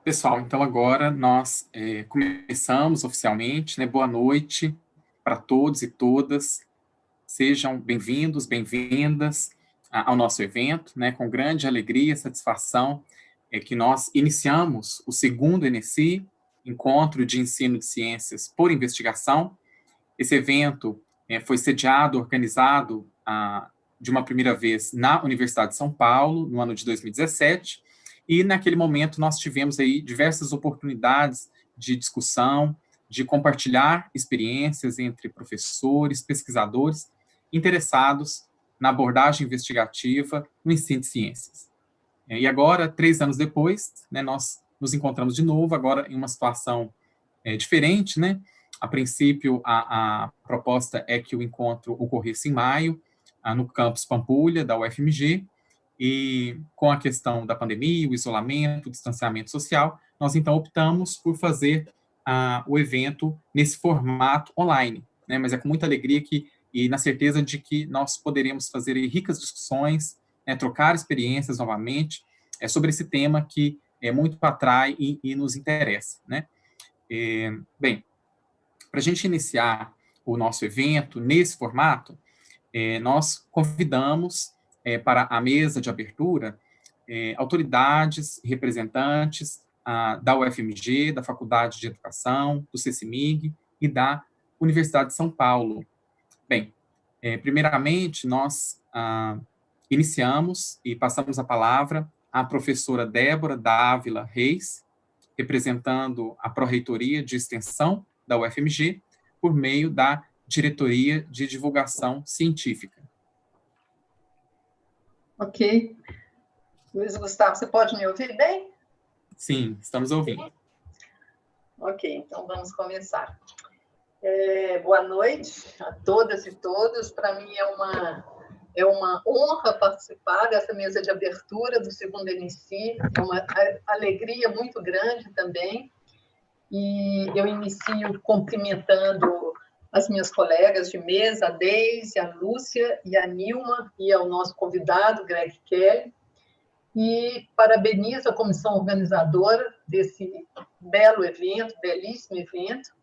Pessoal, então agora nós começamos oficialmente, né? Boa noite para todos e todas. Sejam bem-vindos, bem-vindas ao nosso evento, né? Com grande alegria e satisfação que nós iniciamos o segundo NSI, Encontro de Ensino de Ciências por Investigação. Esse evento foi sediado, organizado de uma primeira vez na Universidade de São Paulo, no ano de 2017, e naquele momento nós tivemos aí diversas oportunidades de discussão, de compartilhar experiências entre professores, pesquisadores interessados na abordagem investigativa no ensino de ciências. E agora, 3 anos depois, né, nós nos encontramos de novo, agora em uma situação diferente, né? A princípio, a proposta é que o encontro ocorresse em maio, no campus Pampulha, da UFMG, e com a questão da pandemia, o isolamento, o distanciamento social, nós então optamos por fazer o evento nesse formato online, né? Mas é com muita alegria e na certeza de que nós poderemos fazer ricas discussões, né, trocar experiências novamente sobre esse tema que muito atrai e nos interessa, né? Bem, para a gente iniciar o nosso evento nesse formato, nós convidamos para a mesa de abertura autoridades e representantes da UFMG, da Faculdade de Educação, do CECIMIG e da Universidade de São Paulo. Bem, primeiramente, nós iniciamos e passamos a palavra à professora Débora Dávila Reis, representando a Pró-Reitoria de Extensão da UFMG, por meio da Diretoria de Divulgação Científica. Ok. Luiz Gustavo, você pode me ouvir bem? Sim, estamos ouvindo. Ok, então vamos começar. Boa noite a todas e todos. Para mim é uma honra participar dessa mesa de abertura do segundo NSI, é uma alegria muito grande também. E eu inicio cumprimentando as minhas colegas de mesa, a Deise, a Lúcia e a Nilma, e ao nosso convidado, Greg Kelly, e parabenizo a comissão organizadora desse belo evento, belíssimo evento.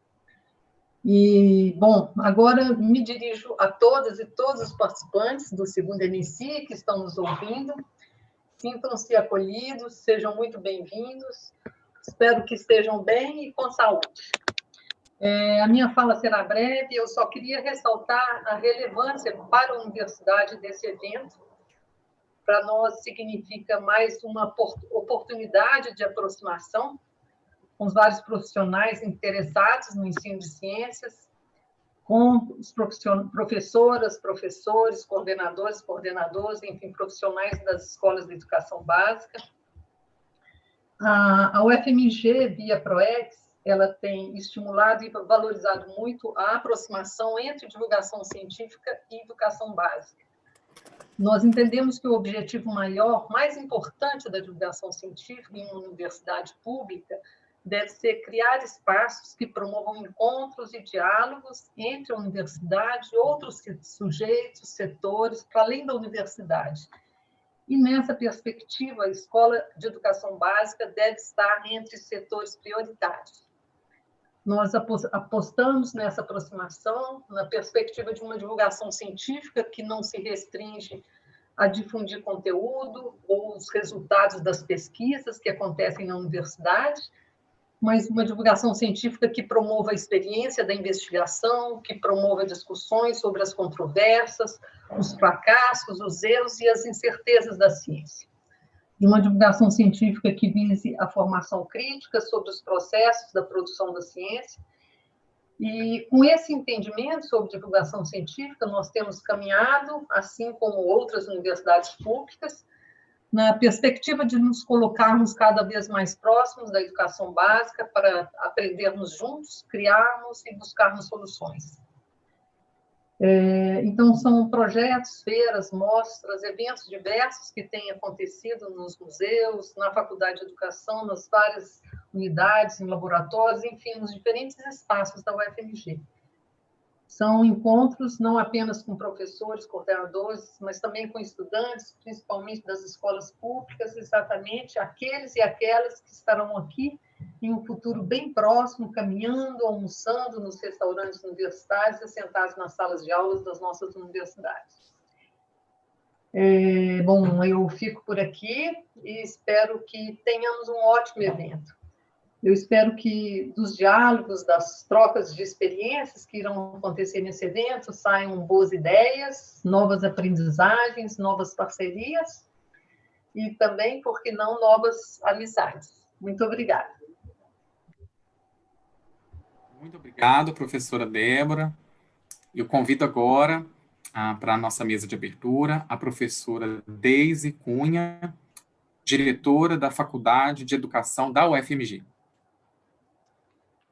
E, bom, agora me dirijo a todas e todos os participantes do segundo NSI que estão nos ouvindo. Sintam-se acolhidos, sejam muito bem-vindos. Espero que estejam bem e com saúde. A minha fala será breve, eu só queria ressaltar a relevância para a universidade desse evento. Para nós significa mais uma oportunidade de aproximação com os vários profissionais interessados no ensino de ciências, com os professoras, professores, coordenadoras, enfim, profissionais das escolas de educação básica. A UFMG, via PROEX, ela tem estimulado e valorizado muito a aproximação entre divulgação científica e educação básica. Nós entendemos que o objetivo maior, mais importante da divulgação científica em uma universidade pública deve ser criar espaços que promovam encontros e diálogos entre a universidade e outros sujeitos, setores, para além da universidade. E, nessa perspectiva, a Escola de Educação Básica deve estar entre setores prioritários. Nós apostamos nessa aproximação, na perspectiva de uma divulgação científica que não se restringe a difundir conteúdo ou os resultados das pesquisas que acontecem na universidade, mas uma divulgação científica que promova a experiência da investigação, que promova discussões sobre as controvérsias, os fracassos, os erros e as incertezas da ciência. De uma divulgação científica que vise a formação crítica sobre os processos da produção da ciência. E com esse entendimento sobre divulgação científica, nós temos caminhado, assim como outras universidades públicas, na perspectiva de nos colocarmos cada vez mais próximos da educação básica para aprendermos juntos, criarmos e buscarmos soluções. Então, são projetos, feiras, mostras, eventos diversos que têm acontecido nos museus, na Faculdade de Educação, nas várias unidades, em laboratórios, enfim, nos diferentes espaços da UFMG. São encontros não apenas com professores, coordenadores, mas também com estudantes, principalmente das escolas públicas, exatamente aqueles e aquelas que estarão aqui em um futuro bem próximo, caminhando, almoçando nos restaurantes universitários e sentados nas salas de aulas das nossas universidades. Bom, eu fico por aqui e espero que tenhamos um ótimo evento. Eu espero que dos diálogos, das trocas de experiências que irão acontecer nesse evento, saiam boas ideias, novas aprendizagens, novas parcerias e também, por que não, novas amizades. Muito obrigada. Muito obrigado, professora Débora. Eu convido agora para a nossa mesa de abertura a professora Deise Cunha, diretora da Faculdade de Educação da UFMG.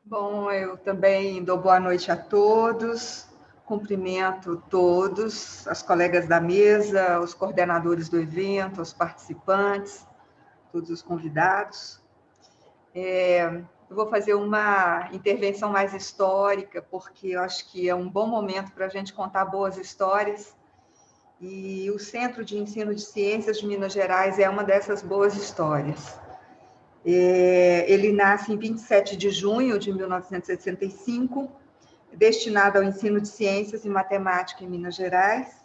Bom, eu também dou boa noite a todos, cumprimento todos, as colegas da mesa, os coordenadores do evento, os participantes, todos os convidados. Eu vou fazer uma intervenção mais histórica, porque eu acho que é um bom momento para a gente contar boas histórias, e o Centro de Ensino de Ciências de Minas Gerais é uma dessas boas histórias. Ele nasce em 27 de junho de 1965, destinado ao ensino de ciências e matemática em Minas Gerais,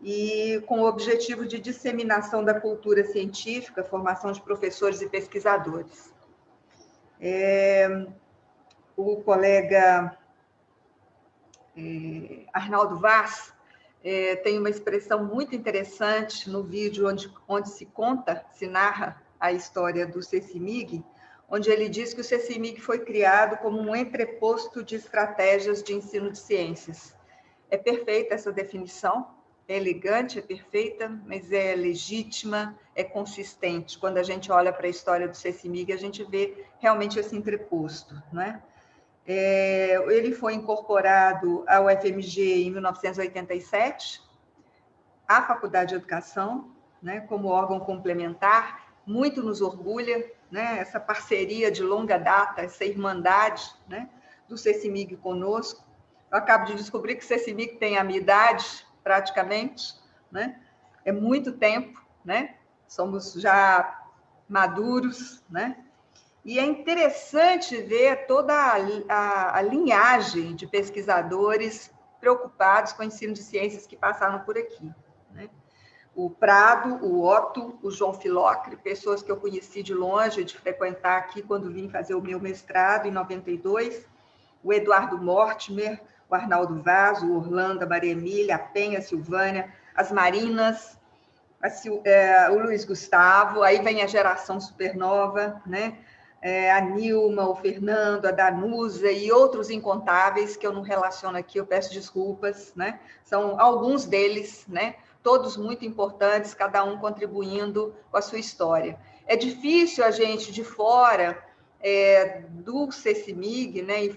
e com o objetivo de disseminação da cultura científica, formação de professores e pesquisadores. O colega Arnaldo Vaz tem uma expressão muito interessante no vídeo onde se narra a história do CECIMIG, onde ele diz que o CECIMIG foi criado como um entreposto de estratégias de ensino de ciências. É perfeita essa definição, é elegante, é perfeita, mas é legítima, é consistente. Quando a gente olha para a história do CECIMIG, a gente vê realmente esse entreposto, não é? Ele foi incorporado ao UFMG em 1987, à Faculdade de Educação, né, como órgão complementar. Muito nos orgulha, né, essa parceria de longa data, essa irmandade, né, do CECIMIG conosco. Eu acabo de descobrir que o CECIMIG tem a minha idade, praticamente, né? É muito tempo, né? Somos já maduros, né? E é interessante ver toda a linhagem de pesquisadores preocupados com o ensino de ciências que passaram por aqui, né? O Prado, o Otto, o João Filocre, pessoas que eu conheci de longe, de frequentar aqui quando vim fazer o meu mestrado em 92, o Eduardo Mortimer, o Arnaldo Vaz, o Orlando, a Maria Emília, a Penha, a Silvânia, as Marinas, o Luiz Gustavo, aí vem a geração supernova, né? A Nilma, o Fernando, a Danusa e outros incontáveis que eu não relaciono aqui, eu peço desculpas, né? São alguns deles, né? Todos muito importantes, cada um contribuindo com a sua história. É difícil a gente de fora do CECIMIG, né,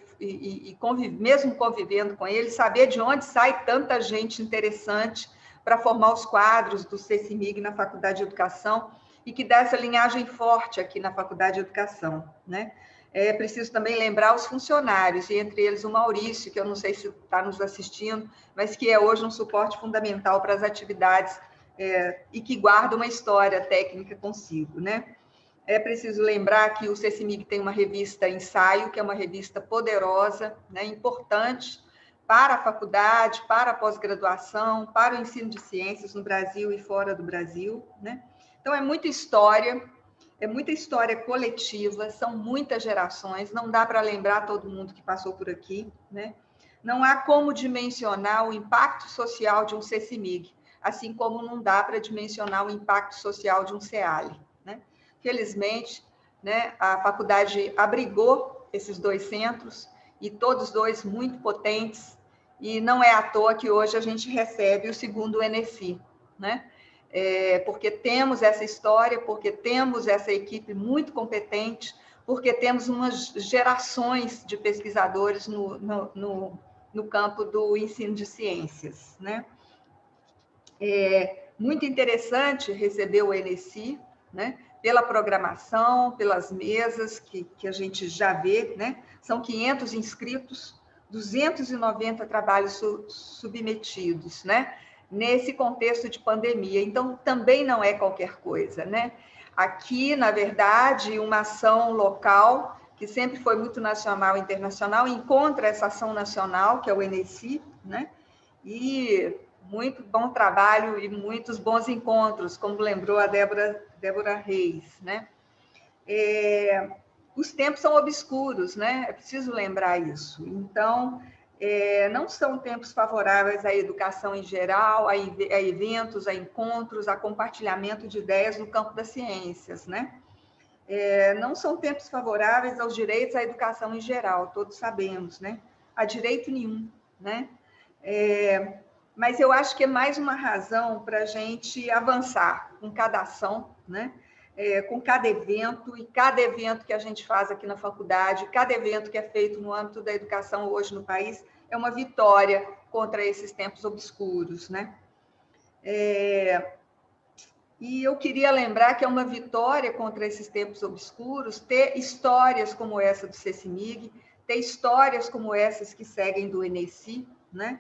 mesmo convivendo com ele, saber de onde sai tanta gente interessante para formar os quadros do CECIMIG na Faculdade de Educação e que dá essa linhagem forte aqui na Faculdade de Educação, né? É preciso também lembrar os funcionários, e entre eles o Maurício, que eu não sei se está nos assistindo, mas que é hoje um suporte fundamental para as atividades e que guarda uma história técnica consigo, né? É preciso lembrar que o CECIMIG tem uma revista Ensaio, que é uma revista poderosa, né, importante para a faculdade, para a pós-graduação, para o ensino de ciências no Brasil e fora do Brasil, né? Então, é muita história coletiva, são muitas gerações, não dá para lembrar todo mundo que passou por aqui, né? Não há como dimensionar o impacto social de um CECIMIG, assim como não dá para dimensionar o impacto social de um CEALI, né? Felizmente, né, a faculdade abrigou esses dois centros, e todos dois muito potentes, e não é à toa que hoje a gente recebe o segundo NFI, né? Porque temos essa história, porque temos essa equipe muito competente, porque temos umas gerações de pesquisadores no campo do ensino de ciências, né? É muito interessante receber o NSI, né? Pela programação, pelas mesas que a gente já vê, né? São 500 inscritos, 290 trabalhos submetidos, né? Nesse contexto de pandemia. Então, também não é qualquer coisa, né? Aqui, na verdade, uma ação local, que sempre foi muito nacional e internacional, encontra essa ação nacional, que é o Enesi, né? E muito bom trabalho e muitos bons encontros, como lembrou a Débora Reis, né? Os tempos são obscuros, né? É preciso lembrar isso. Então, não são tempos favoráveis à educação em geral, a eventos, a encontros, a compartilhamento de ideias no campo das ciências, né? Não são tempos favoráveis aos direitos à educação em geral, todos sabemos, né? A direito nenhum, né? Mas eu acho que é mais uma razão para a gente avançar com cada ação, né? Com cada evento, e cada evento que a gente faz aqui na faculdade, cada evento que é feito no âmbito da educação hoje no país, é uma vitória contra esses tempos obscuros, né? E eu queria lembrar que é uma vitória contra esses tempos obscuros ter histórias como essa do CECIMIG, ter histórias como essas que seguem do Enesi, né?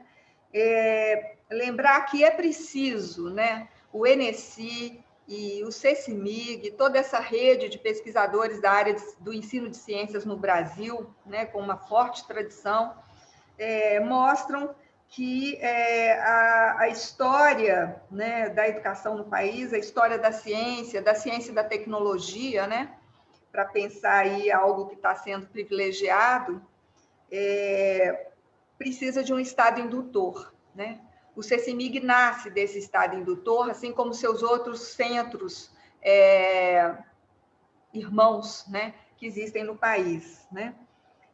Lembrar que é preciso, né, o Enesi e o CECIMIG, toda essa rede de pesquisadores da área do ensino de ciências no Brasil, né, com uma forte tradição, mostram que a história, né, da educação no país, a história da ciência e da tecnologia, né, para pensar aí algo que está sendo privilegiado, precisa de um Estado indutor, né? O CECIMIG nasce desse Estado indutor, assim como seus outros centros irmãos, né, que existem no país, né?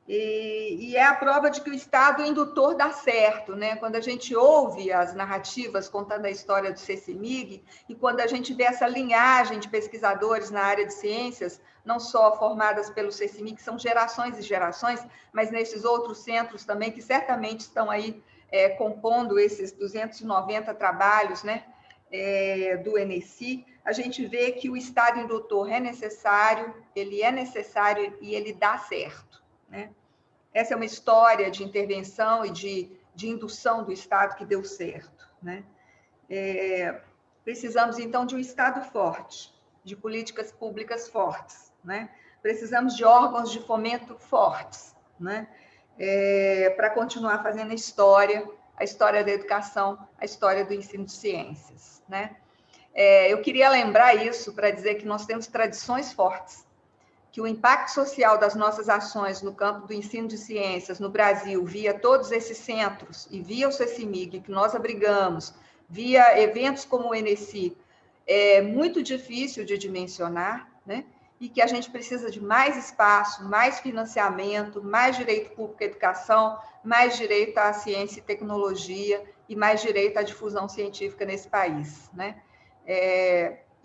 E é a prova de que o Estado indutor dá certo, né? Quando a gente ouve as narrativas contando a história do CECIMIG e quando a gente vê essa linhagem de pesquisadores na área de ciências, não só formadas pelo CECIMIG, que são gerações e gerações, mas nesses outros centros também, que certamente estão aí compondo esses 290 trabalhos, né, do Enesi, a gente vê que o Estado indutor é necessário e ele dá certo, né? Essa é uma história de intervenção e de indução do Estado que deu certo, né? Precisamos, então, de um Estado forte, de políticas públicas fortes, né? Precisamos de órgãos de fomento fortes, né? Para continuar fazendo a história da educação, a história do ensino de ciências, né? Eu queria lembrar isso para dizer que nós temos tradições fortes, que o impacto social das nossas ações no campo do ensino de ciências no Brasil, via todos esses centros e via o CECIMIG, que nós abrigamos, via eventos como o Enesi, é muito difícil de dimensionar, né? E que a gente precisa de mais espaço, mais financiamento, mais direito público à educação, mais direito à ciência e tecnologia e mais direito à difusão científica nesse país, né?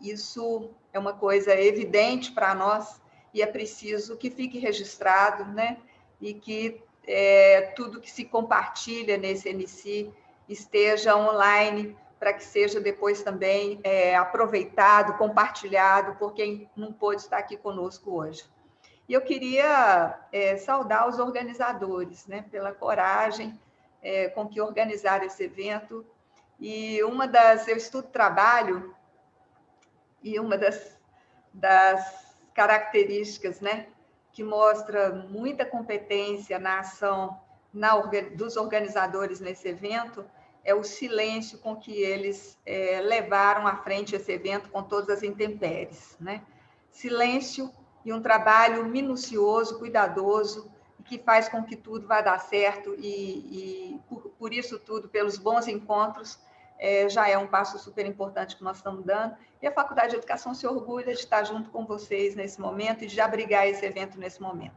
Isso é uma coisa evidente para nós, e é preciso que fique registrado, né? E que tudo que se compartilha nesse NC esteja online, para que seja depois também aproveitado, compartilhado por quem não pôde estar aqui conosco hoje. E eu queria saudar os organizadores, né, pela coragem com que organizaram esse evento. E eu estudo trabalho, e uma das características, né, que mostra muita competência na ação dos organizadores nesse evento é o silêncio com que eles levaram à frente esse evento com todas as intempéries, né? Silêncio e um trabalho minucioso, cuidadoso, que faz com que tudo vá dar certo e por isso tudo, pelos bons encontros, já é um passo super importante que nós estamos dando. E a Faculdade de Educação se orgulha de estar junto com vocês nesse momento e de abrigar esse evento nesse momento.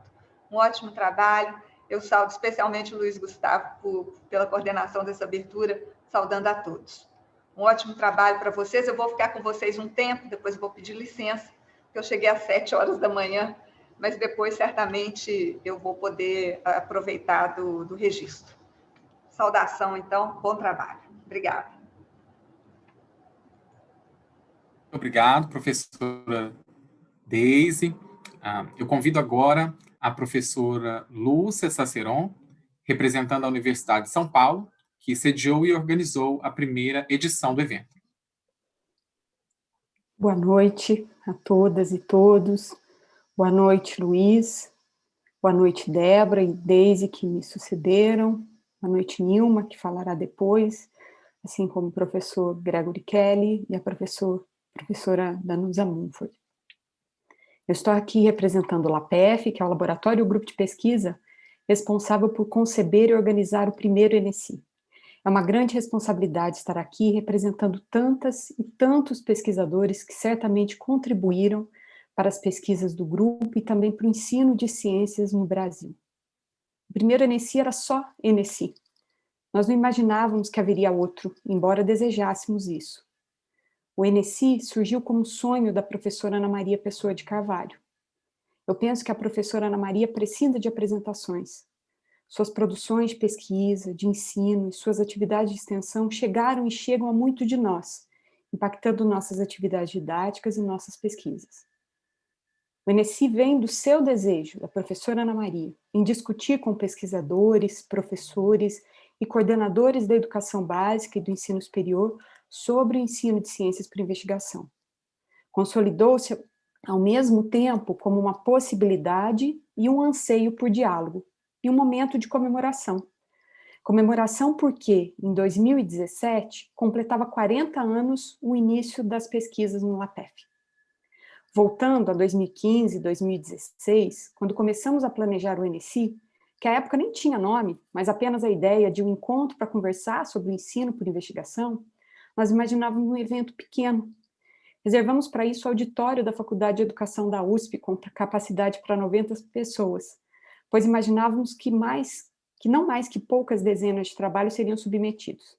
Um ótimo trabalho. Eu saúdo especialmente o Luiz Gustavo pela coordenação dessa abertura, saudando a todos. Um ótimo trabalho para vocês. Eu vou ficar com vocês um tempo, depois vou pedir licença, porque eu cheguei às 7 horas da manhã, mas depois, certamente, eu vou poder aproveitar do registro. Saudação, então, bom trabalho. Obrigada. Obrigado, professora Deise. Eu convido agora a professora Lúcia Saceron, representando a Universidade de São Paulo, que sediou e organizou a primeira edição do evento. Boa noite a todas e todos. Boa noite, Luiz. Boa noite, Débora e Deise, que me sucederam. Boa noite, Nilma, que falará depois, assim como o professor Gregory Kelly e a professora Danusa Mumford. Eu estou aqui representando o LAPEF, que é o Laboratório e o Grupo de Pesquisa responsável por conceber e organizar o primeiro ENESI. É uma grande responsabilidade estar aqui representando tantas e tantos pesquisadores que certamente contribuíram para as pesquisas do grupo e também para o ensino de ciências no Brasil. O primeiro ENESI era só ENESI. Nós não imaginávamos que haveria outro, embora desejássemos isso. O ENESI surgiu como um sonho da professora Ana Maria Pessoa de Carvalho. Eu penso que a professora Ana Maria precisa de apresentações. Suas produções de pesquisa, de ensino e suas atividades de extensão chegaram e chegam a muito de nós, impactando nossas atividades didáticas e nossas pesquisas. O ENESI vem do seu desejo, da professora Ana Maria, em discutir com pesquisadores, professores e coordenadores da educação básica e do ensino superior sobre o ensino de ciências por investigação. Consolidou-se, ao mesmo tempo, como uma possibilidade e um anseio por diálogo, e um momento de comemoração. Comemoração porque, em 2017, completava 40 anos o início das pesquisas no LAPEF. Voltando a 2015, 2016, quando começamos a planejar o ENESI, que à época nem tinha nome, mas apenas a ideia de um encontro para conversar sobre o ensino por investigação, nós imaginávamos um evento pequeno. Reservamos para isso o auditório da Faculdade de Educação da USP, com capacidade para 90 pessoas, pois imaginávamos que não mais que poucas dezenas de trabalhos seriam submetidos.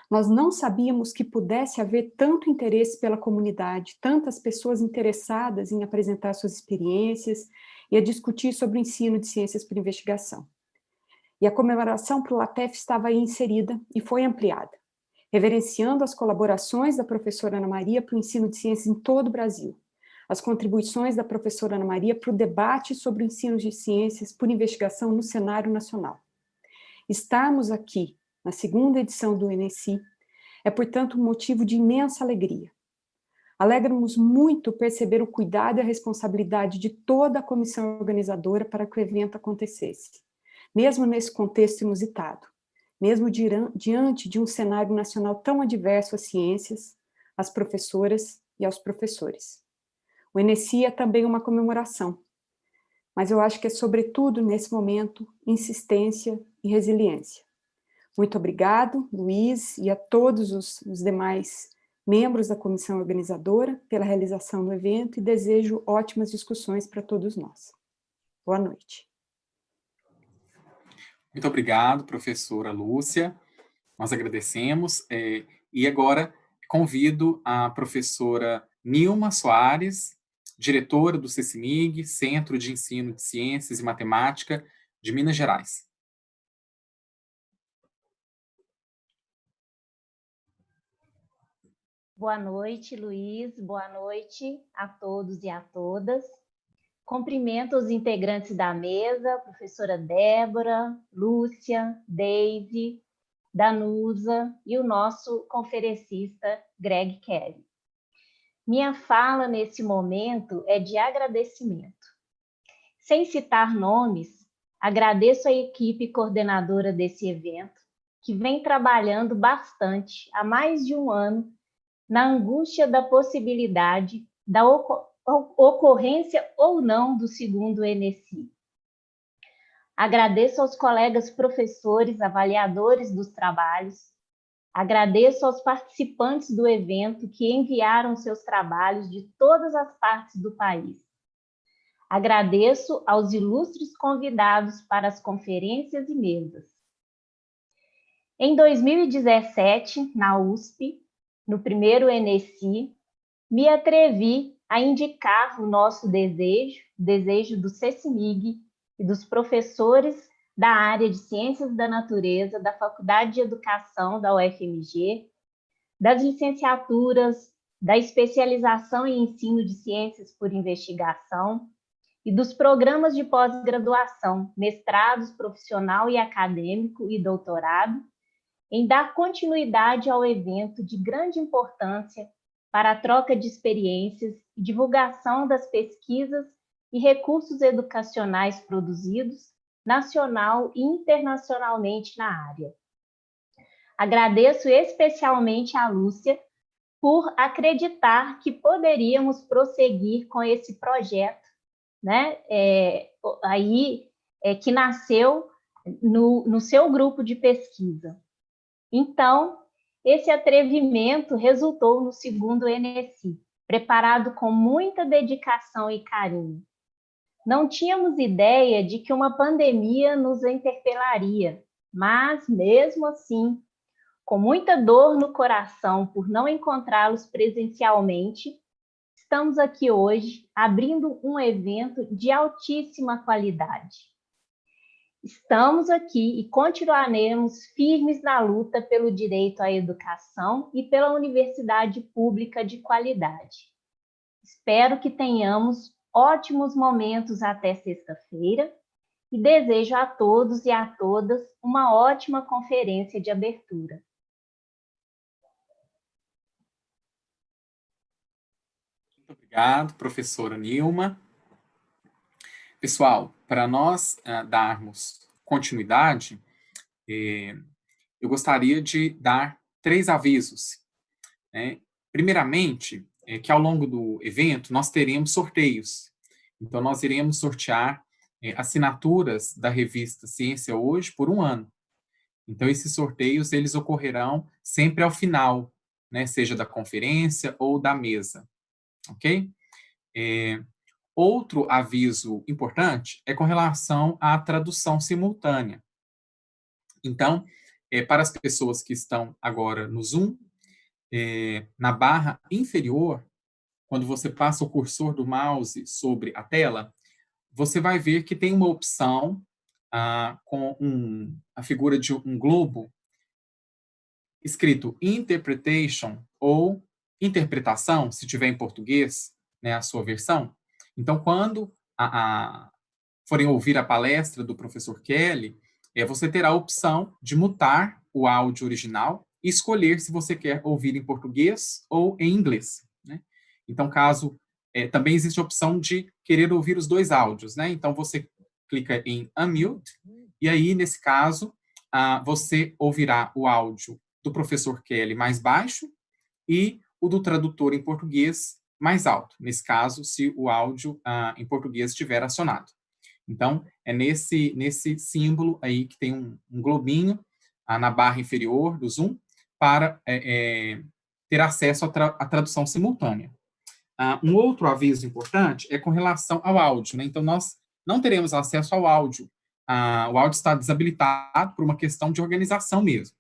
Nós não sabíamos que pudesse haver tanto interesse pela comunidade, tantas pessoas interessadas em apresentar suas experiências e a discutir sobre o ensino de ciências por investigação. E a comemoração para o LAPEF estava aí inserida e foi ampliada, reverenciando as colaborações da professora Ana Maria para o ensino de ciências em todo o Brasil, as contribuições da professora Ana Maria para o debate sobre o ensino de ciências por investigação no cenário nacional. Estarmos aqui, na segunda edição do ENESI, é, portanto, um motivo de imensa alegria. Alegra-nos muito perceber o cuidado e a responsabilidade de toda a comissão organizadora para que o evento acontecesse, mesmo nesse contexto inusitado, mesmo diante de um cenário nacional tão adverso às ciências, às professoras e aos professores. O ENESI é também uma comemoração, mas eu acho que é, sobretudo, nesse momento, insistência e resiliência. Muito obrigado, Luiz, e a todos os demais membros da comissão organizadora pela realização do evento e desejo ótimas discussões para todos nós. Boa noite. Muito obrigado, professora Lúcia. Nós agradecemos. E agora convido a professora Nilma Soares, diretora do CECIMIG, Centro de Ensino de Ciências e Matemática de Minas Gerais. Boa noite, Luiz. Boa noite a todos e a todas. Cumprimento os integrantes da mesa, professora Débora, Lúcia, Deise, Danusa e o nosso conferencista, Greg Kelly. Minha fala nesse momento é de agradecimento. Sem citar nomes, agradeço a equipe coordenadora desse evento, que vem trabalhando bastante há mais de um ano na angústia da possibilidade da ocorrência ou não do segundo ENESI. Agradeço aos colegas professores, avaliadores dos trabalhos, agradeço aos participantes do evento que enviaram seus trabalhos de todas as partes do país. Agradeço aos ilustres convidados para as conferências e mesas. Em 2017, na USP, no primeiro ENESI, me atrevi a indicar o nosso desejo do CECIMIG e dos professores da área de Ciências da Natureza da Faculdade de Educação da UFMG, das licenciaturas, da especialização em Ensino de Ciências por Investigação e dos programas de pós-graduação, mestrados profissional e acadêmico e doutorado, em dar continuidade ao evento de grande importância para a troca de experiências e divulgação das pesquisas e recursos educacionais produzidos, nacional e internacionalmente na área. Agradeço especialmente à Lúcia por acreditar que poderíamos prosseguir com esse projeto, né? Que nasceu no seu grupo de pesquisa. Então, esse atrevimento resultou no segundo NSI, preparado com muita dedicação e carinho. Não tínhamos ideia de que uma pandemia nos interpelaria, mas, mesmo assim, com muita dor no coração por não encontrá-los presencialmente, estamos aqui hoje abrindo um evento de altíssima qualidade. Estamos aqui e continuaremos firmes na luta pelo direito à educação e pela universidade pública de qualidade. Espero que tenhamos ótimos momentos até sexta-feira e desejo a todos e a todas uma ótima conferência de abertura. Muito obrigado, professora Nilma. Pessoal, para nós darmos continuidade, eu gostaria de dar 3 avisos. Né? Primeiramente, que ao longo do evento nós teremos sorteios. Então, nós iremos sortear assinaturas da revista Ciência hoje por 1 ano. Então, esses sorteios eles ocorrerão sempre ao final, né? Seja da conferência ou da mesa. Ok? Outro aviso importante é com relação à tradução simultânea. Então, para as pessoas que estão agora no Zoom, na barra inferior, quando você passa o cursor do mouse sobre a tela, você vai ver que tem uma opção com a figura de um globo escrito Interpretation ou interpretação, se tiver em português, né, a sua versão. Então, quando forem ouvir a palestra do professor Kelly, você terá a opção de mutar o áudio original e escolher se você quer ouvir em português ou em inglês. Né? Então, caso... também existe a opção de querer ouvir os 2 áudios. Né? Então, você clica em Unmute, e aí, nesse caso, você ouvirá o áudio do professor Kelly mais baixo e o do tradutor em português mais alto, nesse caso, se o áudio em português estiver acionado. Então, é nesse símbolo aí que tem um globinho na barra inferior do Zoom para ter acesso à tradução simultânea. Um outro aviso importante é com relação ao áudio. Né? Então, nós não teremos acesso ao áudio. O áudio está desabilitado por uma questão de organização mesmo.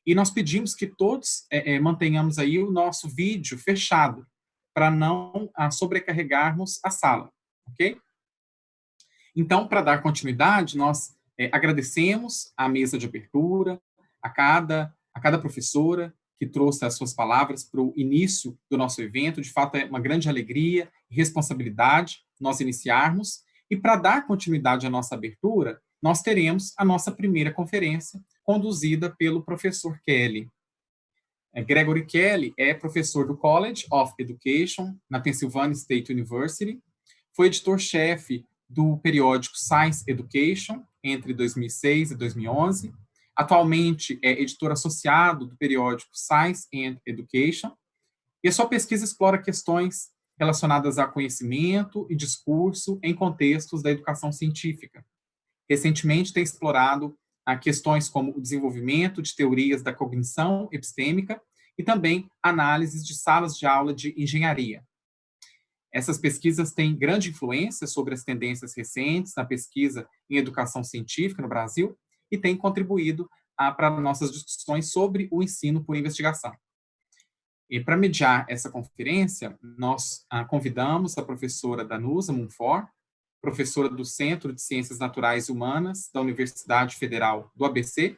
E nós pedimos que todos mantenhamos aí o nosso vídeo fechado, para não sobrecarregarmos a sala, ok? Então, para dar continuidade, nós agradecemos à mesa de abertura, a cada professora que trouxe as suas palavras para o início do nosso evento. De fato, é uma grande alegria e responsabilidade nós iniciarmos. E para dar continuidade à nossa abertura, nós teremos a nossa primeira conferência, conduzida pelo professor Kelly. Gregory Kelly é professor do College of Education, na Pennsylvania State University, foi editor-chefe do periódico Science Education, entre 2006 e 2011, atualmente é editor associado do periódico Science and Education, e a sua pesquisa explora questões relacionadas a conhecimento e discurso em contextos da educação científica. Recentemente tem explorado questões como o desenvolvimento de teorias da cognição epistêmica e também análises de salas de aula de engenharia. Essas pesquisas têm grande influência sobre as tendências recentes na pesquisa em educação científica no Brasil e têm contribuído para nossas discussões sobre o ensino por investigação. E para mediar essa conferência, nós convidamos a professora Danusa Munfor, professora do Centro de Ciências Naturais e Humanas da Universidade Federal do ABC.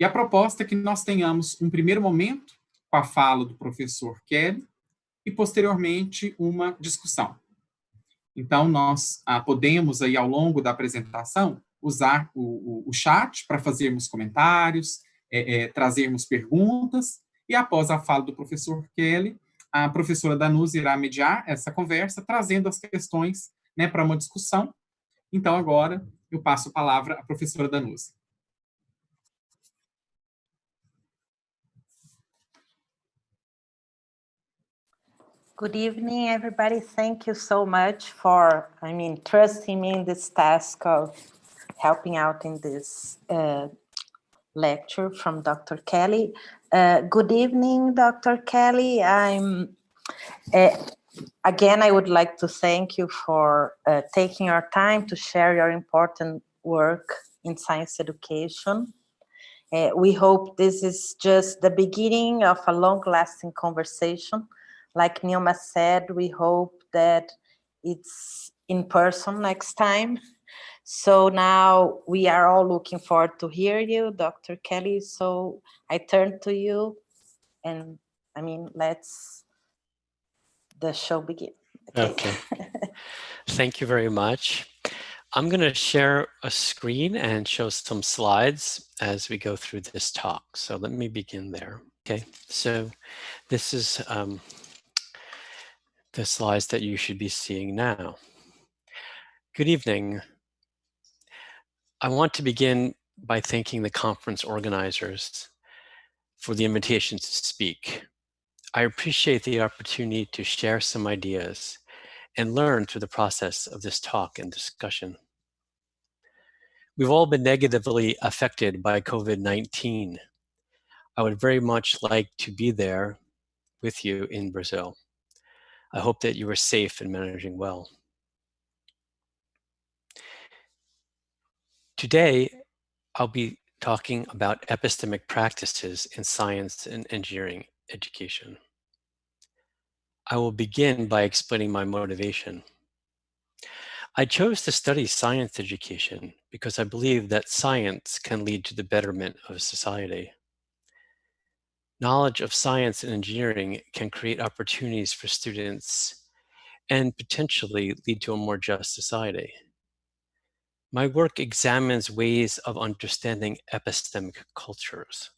E a proposta é que nós tenhamos um primeiro momento com a fala do professor Kelly e, posteriormente, uma discussão. Então, nós podemos, aí, ao longo da apresentação, usar o chat para fazermos comentários, trazermos perguntas, e após a fala do professor Kelly, a professora Danusa irá mediar essa conversa, trazendo as questões, né, para uma discussão. Então, agora, eu passo a palavra à professora Danusa. Good evening, everybody. Thank you so much for, trusting me in this task of helping out in this lecture from Dr. Kelly. Good evening, Dr. Kelly. Again, I would like to thank you for taking your time to share your important work in science education. We hope this is just the beginning of a long-lasting conversation. Like Nilma said, we hope that it's in person next time. So now we are all looking forward to hear you, Dr. Kelly. So I turn to you, and let's the show begin. Okay. Thank you very much. I'm going to share a screen and show some slides as we go through this talk. So let me begin there. Okay, so this is the slides that you should be seeing now. Good evening. I want to begin by thanking the conference organizers for the invitation to speak. I appreciate the opportunity to share some ideas and learn through the process of this talk and discussion. We've all been negatively affected by COVID-19. I would very much like to be there with you in Brazil. I hope that you are safe and managing well. Today, I'll be talking about epistemic practices in science and engineering education. I will begin by explaining my motivation. I chose to study science education because I believe that science can lead to the betterment of society. Knowledge of science and engineering can create opportunities for students and potentially lead to a more just society. My work examines ways of understanding epistemic cultures.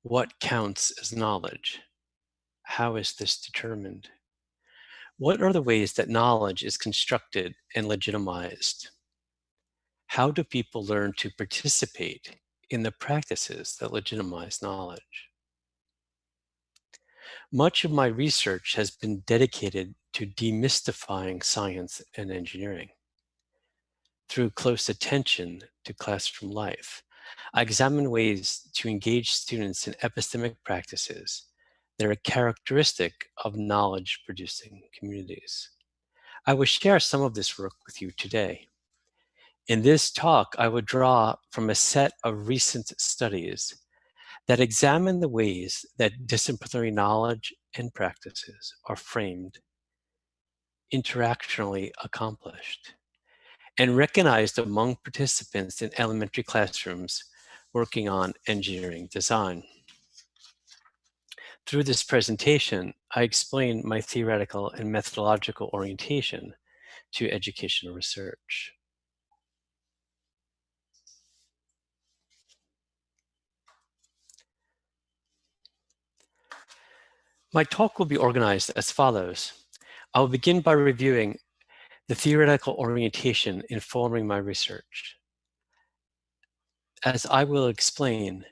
What counts as knowledge? How is this determined? What are the ways that knowledge is constructed and legitimized? How do people learn to participate in the practices that legitimize knowledge? Much of my research has been dedicated to demystifying science and engineering. Through close attention to classroom life, I examine ways to engage students in epistemic practices that are characteristic of knowledge-producing communities. I will share some of this work with you today. In this talk, I will draw from a set of recent studies that examine the ways that disciplinary knowledge and practices are framed, interactionally accomplished, and recognized among participants in elementary classrooms working on engineering design. Through this presentation, I explain my theoretical and methodological orientation to educational research. My talk will be organized as follows. I will begin by reviewing the theoretical orientation informing my research. As I will explain,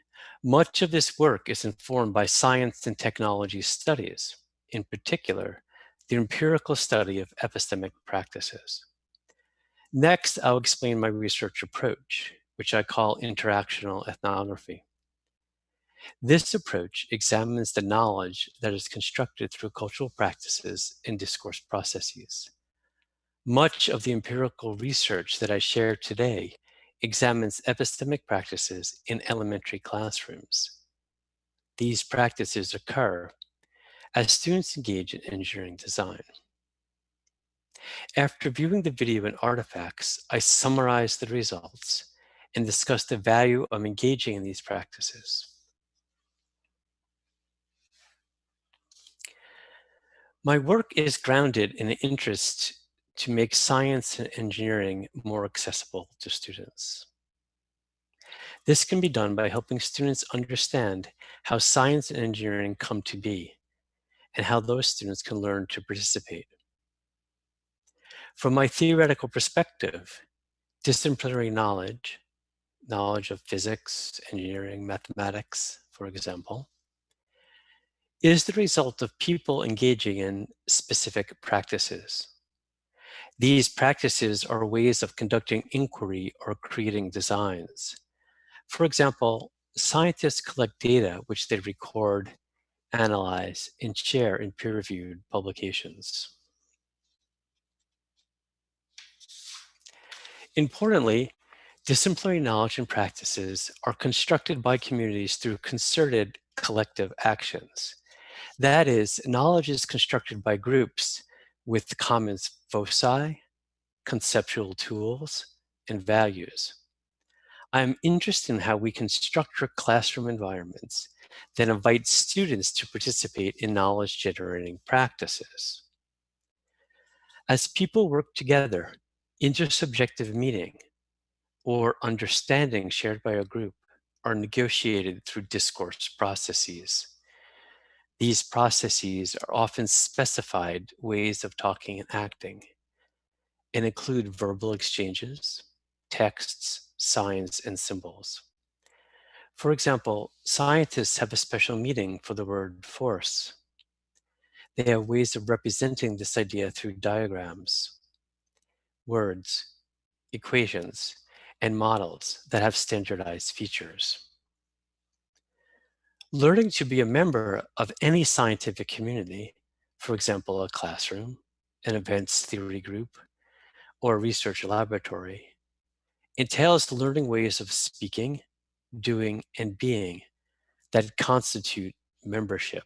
much of this work is informed by science and technology studies, in particular, the empirical study of epistemic practices. Next, I'll explain my research approach, which I call interactional ethnography. This approach examines the knowledge that is constructed through cultural practices and discourse processes. Much of the empirical research that I share today examines epistemic practices in elementary classrooms. These practices occur as students engage in engineering design. After viewing the video and artifacts, I summarize the results and discuss the value of engaging in these practices. My work is grounded in an interest to make science and engineering more accessible to students. This can be done by helping students understand how science and engineering come to be and how those students can learn to participate. From my theoretical perspective, disciplinary knowledge of physics, engineering, mathematics, for example, is the result of people engaging in specific practices. These practices are ways of conducting inquiry or creating designs. For example, scientists collect data which they record, analyze, and share in peer-reviewed publications. Importantly, disciplinary knowledge and practices are constructed by communities through concerted collective actions. That is, knowledge is constructed by groups with common foci, conceptual tools, and values. I am interested in how we can structure classroom environments that invite students to participate in knowledge-generating practices. As people work together, intersubjective meaning or understanding shared by a group are negotiated through discourse processes. These processes are often specified ways of talking and acting and include verbal exchanges, texts, signs, and symbols. For example, scientists have a special meaning for the word force. They have ways of representing this idea through diagrams, words, equations, and models that have standardized features. Learning to be a member of any scientific community, for example, a classroom, an events theory group, or a research laboratory, entails learning ways of speaking, doing, and being that constitute membership.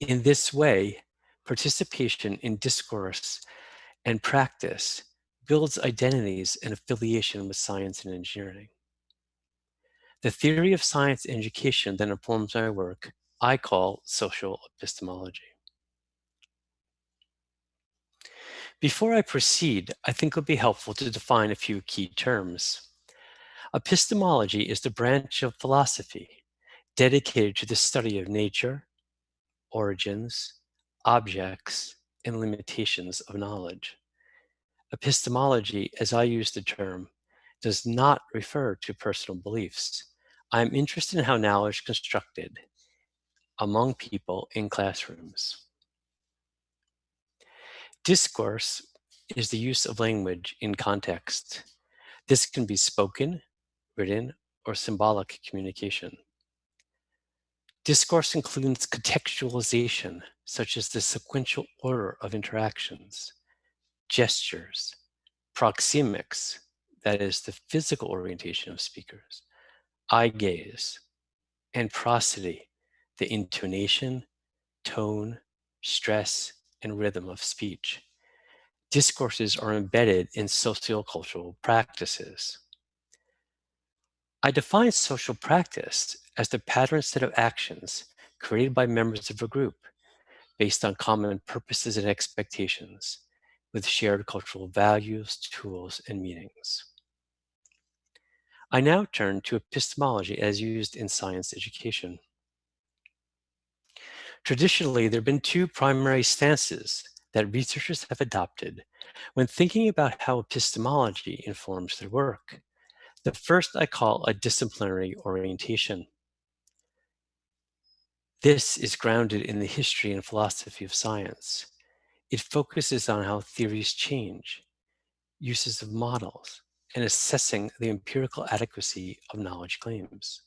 In this way, participation in discourse and practice builds identities and affiliation with science and engineering. The theory of science education that informs my work, I call social epistemology. Before I proceed, I think it would be helpful to define a few key terms. Epistemology is the branch of philosophy dedicated to the study of nature, origins, objects, and limitations of knowledge. Epistemology, as I use the term, does not refer to personal beliefs. I am interested in how knowledge is constructed among people in classrooms. Discourse is the use of language in context. This can be spoken, written, or symbolic communication. Discourse includes contextualization, such as the sequential order of interactions, gestures, proxemics, that is the physical orientation of speakers, eye gaze, and prosody, the intonation, tone, stress, and rhythm of speech. Discourses are embedded in sociocultural practices. I define social practice as the pattern set of actions created by members of a group based on common purposes and expectations with shared cultural values, tools, and meanings. I now turn to epistemology as used in science education. Traditionally, there have been two primary stances that researchers have adopted when thinking about how epistemology informs their work. The first I call a disciplinary orientation. This is grounded in the history and philosophy of science. It focuses on how theories change, uses of models, and assessing the empirical adequacy of knowledge claims.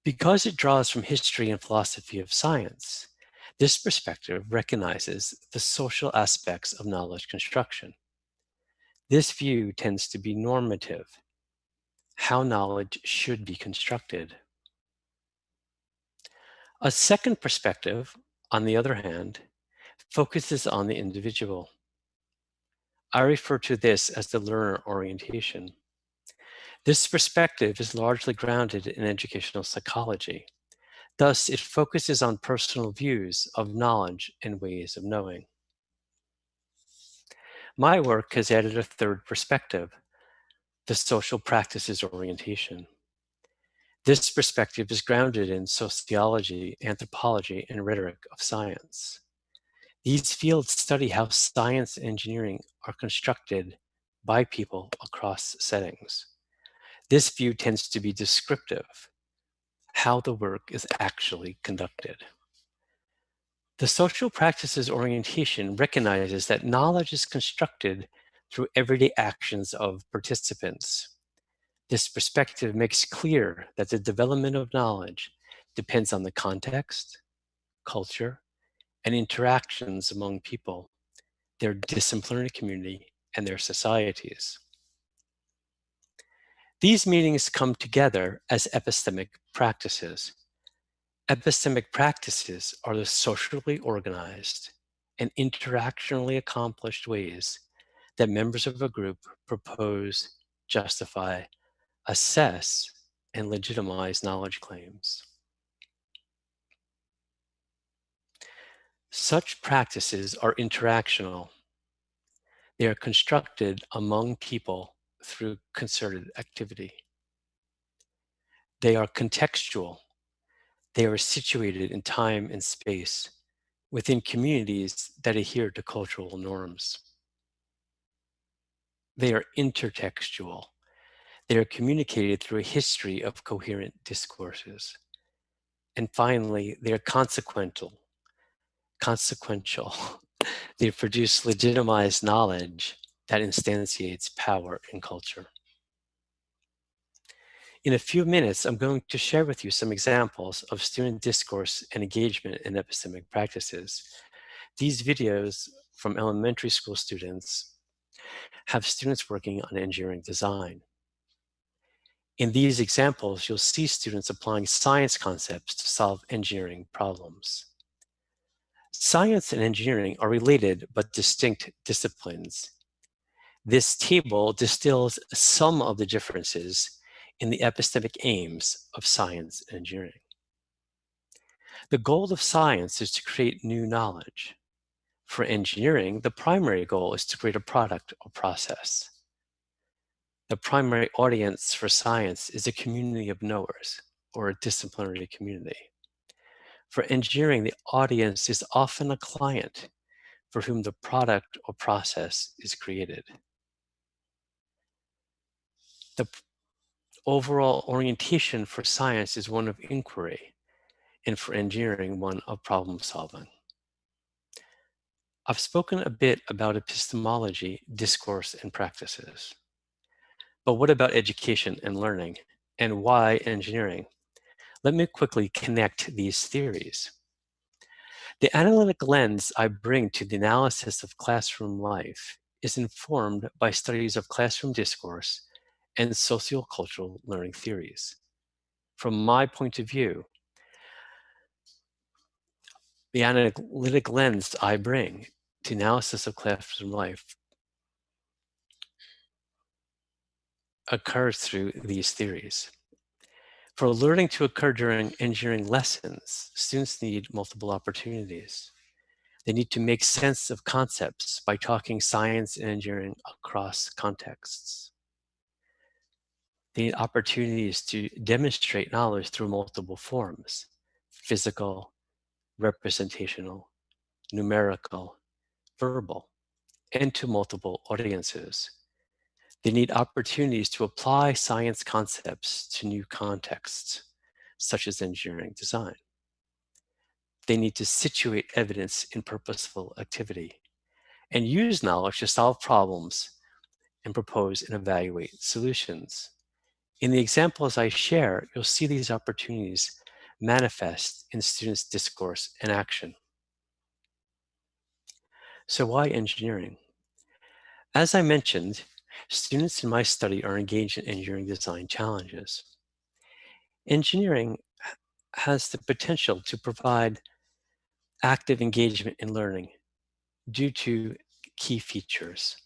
Because it draws from history and philosophy of science, this perspective recognizes the social aspects of knowledge construction. This view tends to be normative, how knowledge should be constructed. A second perspective, on the other hand, focuses on the individual. I refer to this as the learner orientation. This perspective is largely grounded in educational psychology. Thus, it focuses on personal views of knowledge and ways of knowing. My work has added a third perspective, the social practices orientation. This perspective is grounded in sociology, anthropology, and rhetoric of science. These fields study how science and engineering are constructed by people across settings. This view tends to be descriptive, how the work is actually conducted. The social practices orientation recognizes that knowledge is constructed through everyday actions of participants. This perspective makes clear that the development of knowledge depends on the context, culture, and interactions among people, their disciplinary community, and their societies. These meanings come together as epistemic practices. Epistemic practices are the socially organized and interactionally accomplished ways that members of a group propose, justify, assess, and legitimize knowledge claims. Such practices are interactional. They are constructed among people through concerted activity. They are contextual. They are situated in time and space within communities that adhere to cultural norms. They are intertextual. They are communicated through a history of coherent discourses. And finally, they are consequential. They produce legitimized knowledge that instantiates power in culture. In a few minutes, I'm going to share with you some examples of student discourse and engagement in epistemic practices. These videos from elementary school students have students working on engineering design. In these examples, you'll see students applying science concepts to solve engineering problems. Science and engineering are related but distinct disciplines. This table distills some of the differences in the epistemic aims of science and engineering. The goal of science is to create new knowledge. For engineering, the primary goal is to create a product or process. The primary audience for science is a community of knowers, or a disciplinary community. For engineering, the audience is often a client for whom the product or process is created. The overall orientation for science is one of inquiry, and for engineering, one of problem solving. I've spoken a bit about epistemology, discourse, and practices. But what about education and learning? And why engineering? Let me quickly connect these theories. The analytic lens I bring to the analysis of classroom life is informed by studies of classroom discourse and sociocultural learning theories. From my point of view, the analytic lens I bring to analysis of classroom life occurs through these theories. For learning to occur during engineering lessons, students need multiple opportunities. They need to make sense of concepts by talking science and engineering across contexts. They need opportunities to demonstrate knowledge through multiple forms: physical, representational, numerical, verbal, and to multiple audiences. They need opportunities to apply science concepts to new contexts, such as engineering design. They need to situate evidence in purposeful activity and use knowledge to solve problems and propose and evaluate solutions. In the examples I share, you'll see these opportunities manifest in students' discourse and action. So why engineering? As I mentioned, students in my study are engaged in engineering design challenges. Engineering has the potential to provide active engagement in learning due to key features,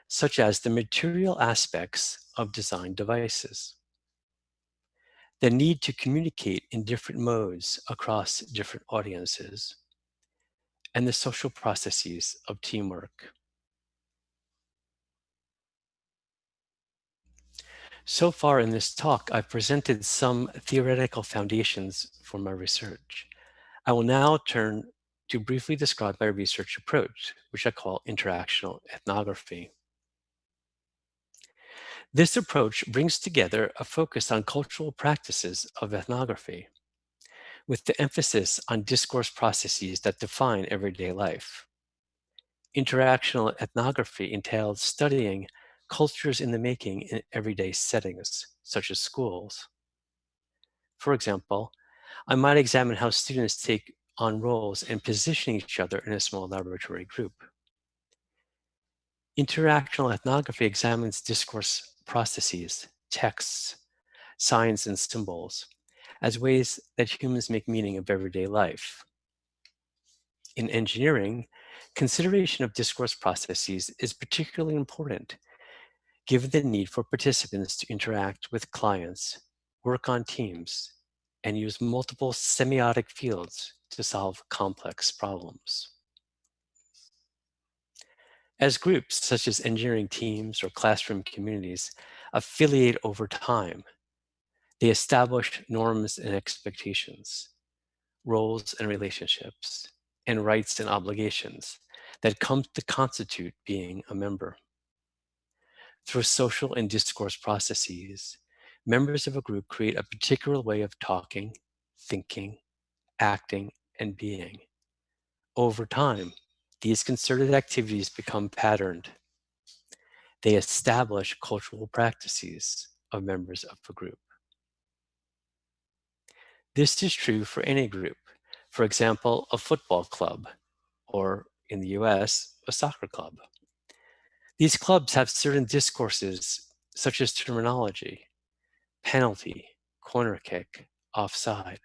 such as the material aspects of design devices, the need to communicate in different modes across different audiences, and the social processes of teamwork. So far in this talk, I've presented some theoretical foundations for my research. I will now turn to briefly describe my research approach, which I call interactional ethnography. This approach brings together a focus on cultural practices of ethnography, with the emphasis on discourse processes that define everyday life. Interactional ethnography entails studying cultures in the making in everyday settings, such as schools. For example, I might examine how students take on roles and position each other in a small laboratory group. Interactional ethnography examines discourse processes, texts, signs, and symbols as ways that humans make meaning of everyday life. In engineering, consideration of discourse processes is particularly important, given the need for participants to interact with clients, work on teams, and use multiple semiotic fields to solve complex problems. As groups, such as engineering teams or classroom communities, affiliate over time, they establish norms and expectations, roles and relationships, and rights and obligations that come to constitute being a member. Through social and discourse processes, members of a group create a particular way of talking, thinking, acting, and being. Over time, these concerted activities become patterned. They establish cultural practices of members of a group. This is true for any group. For example, a football club, or in the US, a soccer club. These clubs have certain discourses, such as terminology, penalty, corner kick, offside,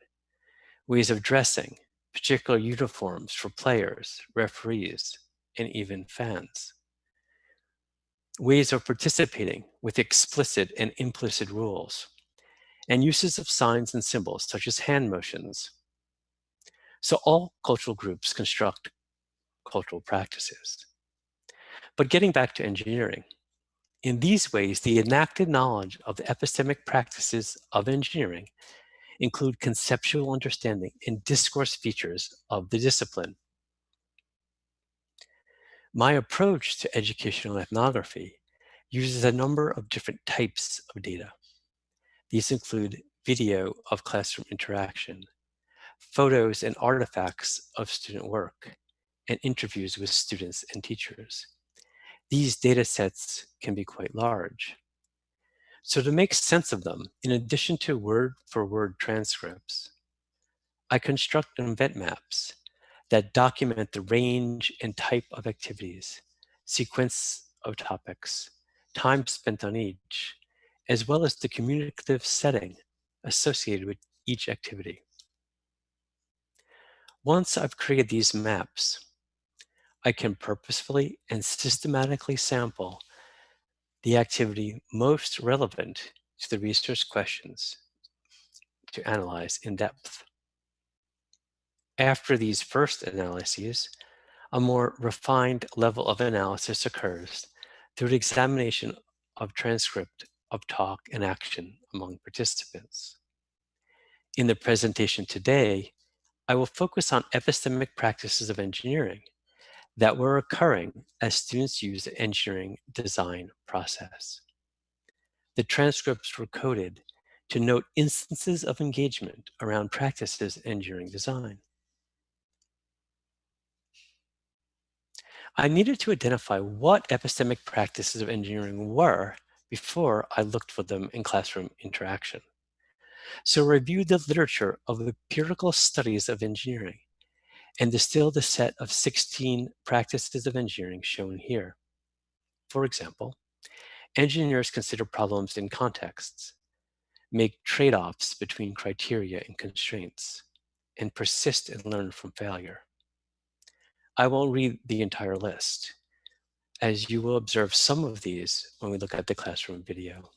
ways of dressing, particular uniforms for players, referees, and even fans. Ways of participating with explicit and implicit rules, and uses of signs and symbols such as hand motions. So all cultural groups construct cultural practices. But getting back to engineering, in these ways, the enacted knowledge of the epistemic practices of engineering include conceptual understanding and discourse features of the discipline. My approach to educational ethnography uses a number of different types of data. These include video of classroom interaction, photos and artifacts of student work, and interviews with students and teachers. These data sets can be quite large. So to make sense of them, in addition to word-for-word transcripts, I construct event maps that document the range and type of activities, sequence of topics, time spent on each, as well as the communicative setting associated with each activity. Once I've created these maps, I can purposefully and systematically sample the activity most relevant to the research questions to analyze in depth. After these first analyses, a more refined level of analysis occurs through the examination of transcript of talk and action among participants. In the presentation today, I will focus on epistemic practices of engineering that were occurring as students used the engineering design process. The transcripts were coded to note instances of engagement around practices in engineering design. I needed to identify what epistemic practices of engineering were before I looked for them in classroom interaction. So I reviewed the literature of empirical studies of engineering and distilled a set of 16 practices of engineering shown here. For example, engineers consider problems in contexts, make trade-offs between criteria and constraints, and persist and learn from failure. I won't read the entire list, as you will observe some of these when we look at the classroom video.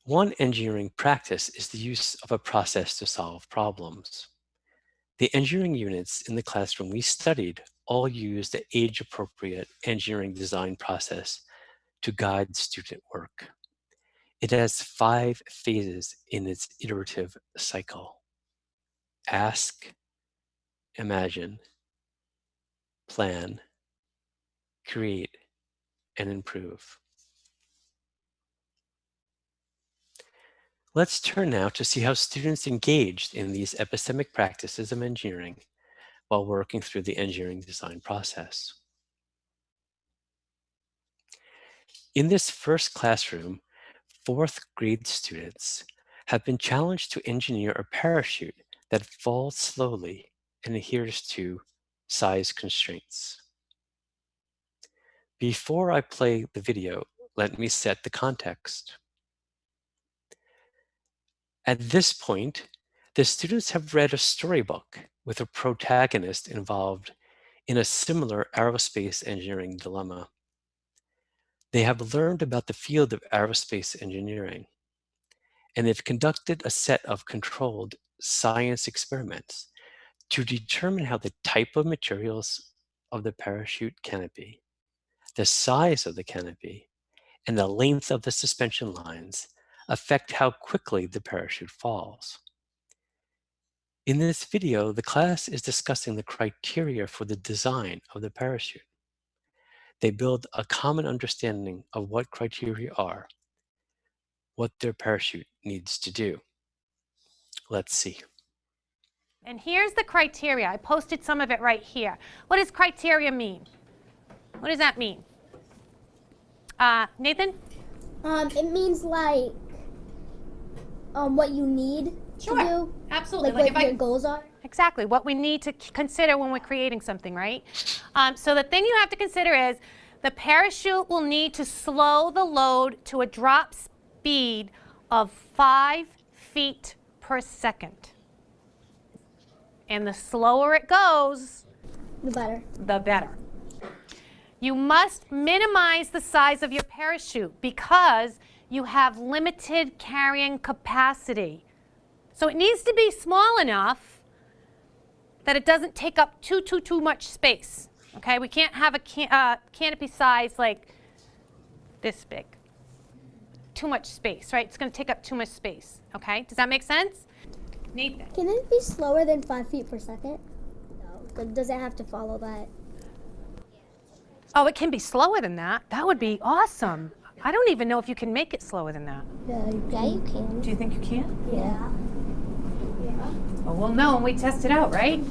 One engineering practice is the use of a process to solve problems. The engineering units in the classroom we studied all use the age-appropriate engineering design process to guide student work. It has 5 phases in its iterative cycle: ask, imagine, plan, create, and improve. Let's turn now to see how students engaged in these epistemic practices of engineering while working through the engineering design process. In this first classroom, 4th grade students have been challenged to engineer a parachute that falls slowly and adheres to size constraints. Before I play the video, let me set the context. At this point, the students have read a storybook with a protagonist involved in a similar aerospace engineering dilemma. They have learned about the field of aerospace engineering, and they've conducted a set of controlled science experiments to determine how the type of materials of the parachute canopy, the size of the canopy, and the length of the suspension lines affect how quickly the parachute falls. In this video, the class is discussing the criteria for the design of the parachute. They build a common understanding of what criteria are, what their parachute needs to do. Let's see. And here's the criteria. I posted some of it right here. What does criteria mean? What does that mean? Nathan? It means like what you need to do. Absolutely. Like what your goals are. Exactly, what we need to consider when we're creating something, right? So the thing you have to consider is the parachute will need to slow the load to a drop speed of 5 feet per second. And the slower it goes, The better. The better. You must minimize the size of your parachute because you have limited carrying capacity. So it needs to be small enough that it doesn't take up too much space. Okay, we can't have a canopy size like this big. Too much space, right? It's going to take up too much space. Okay, does that make sense? Nathan? Can it be slower than 5 feet per second? No. Does it have to follow that? Oh, it can be slower than that. That would be awesome. I don't even know if you can make it slower than that. Yeah, you can. Do you think you can? Yeah. Oh, we'll know when we test it out, right?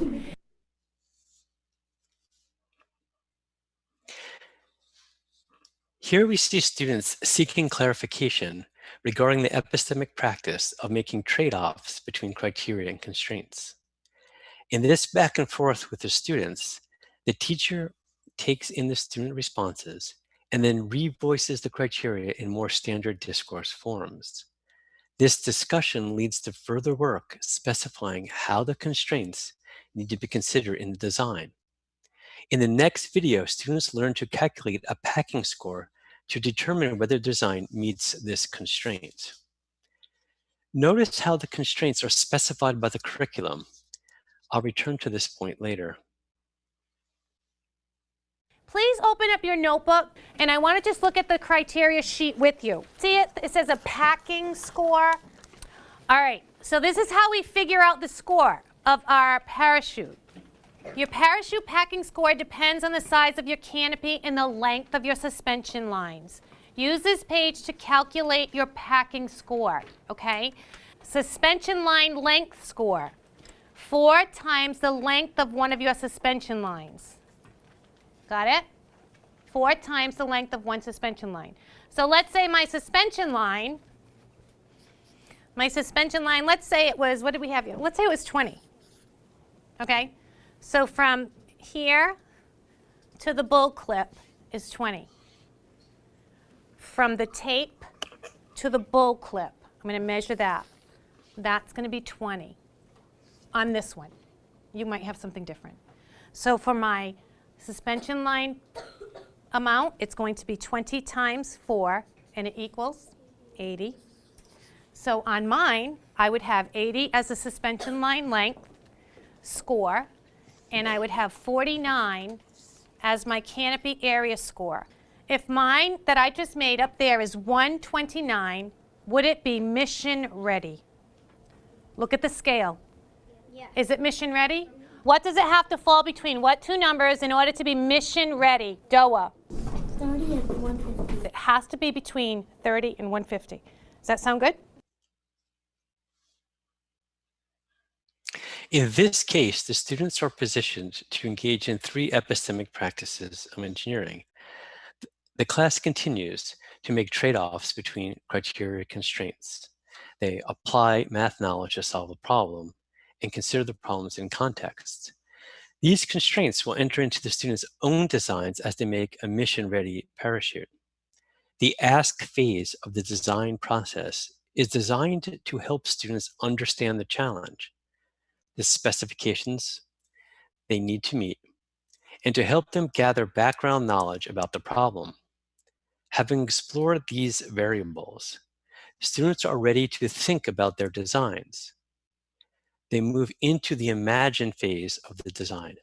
Here we see students seeking clarification regarding the epistemic practice of making trade-offs between criteria and constraints. In this back and forth with the students, the teacher takes in the student responses and then revoices the criteria in more standard discourse forms. This discussion leads to further work specifying how the constraints need to be considered in the design. In the next video, students learn to calculate a packing score to determine whether design meets this constraint. Notice how the constraints are specified by the curriculum. I'll return to this point later. Please open up your notebook, and I want to just look at the criteria sheet with you. See it? It says a packing score. All right, so this is how we figure out the score of our parachute. Your parachute packing score depends on the size of your canopy and the length of your suspension lines. Use this page to calculate your packing score, okay? Suspension line length score, 4 times the length of one of your suspension lines. Got it? 4 times the length of one suspension line. So let's say my suspension line, let's say it was, what did we have here? Let's say it was 20, okay? So from here to the bull clip is 20. From the tape to the bull clip, I'm going to measure that. That's going to be 20 on this one. You might have something different. So for my suspension line amount, it's going to be 20 times 4, and it equals 80. So on mine, I would have 80 as the suspension line length score, and I would have 49 as my canopy area score. if mine that I just made up there is 129, would it be mission ready? Look at the scale. Yeah. Is it mission ready? What does it have to fall between what two numbers in order to be mission ready? Doa. 30 and 150. It has to be between 30 and 150. Does that sound good? In this case, the students are positioned to engage in 3 epistemic practices of engineering. The class continues to make trade-offs between criteria constraints. They apply math knowledge to solve a problem and consider the problems in context. These constraints will enter into the students' own designs as they make a mission-ready parachute. The ask phase of the design process is designed to help students understand the challenge, the specifications they need to meet, and to help them gather background knowledge about the problem. Having explored these variables, students are ready to think about their designs. They move into the imagine phase of the design.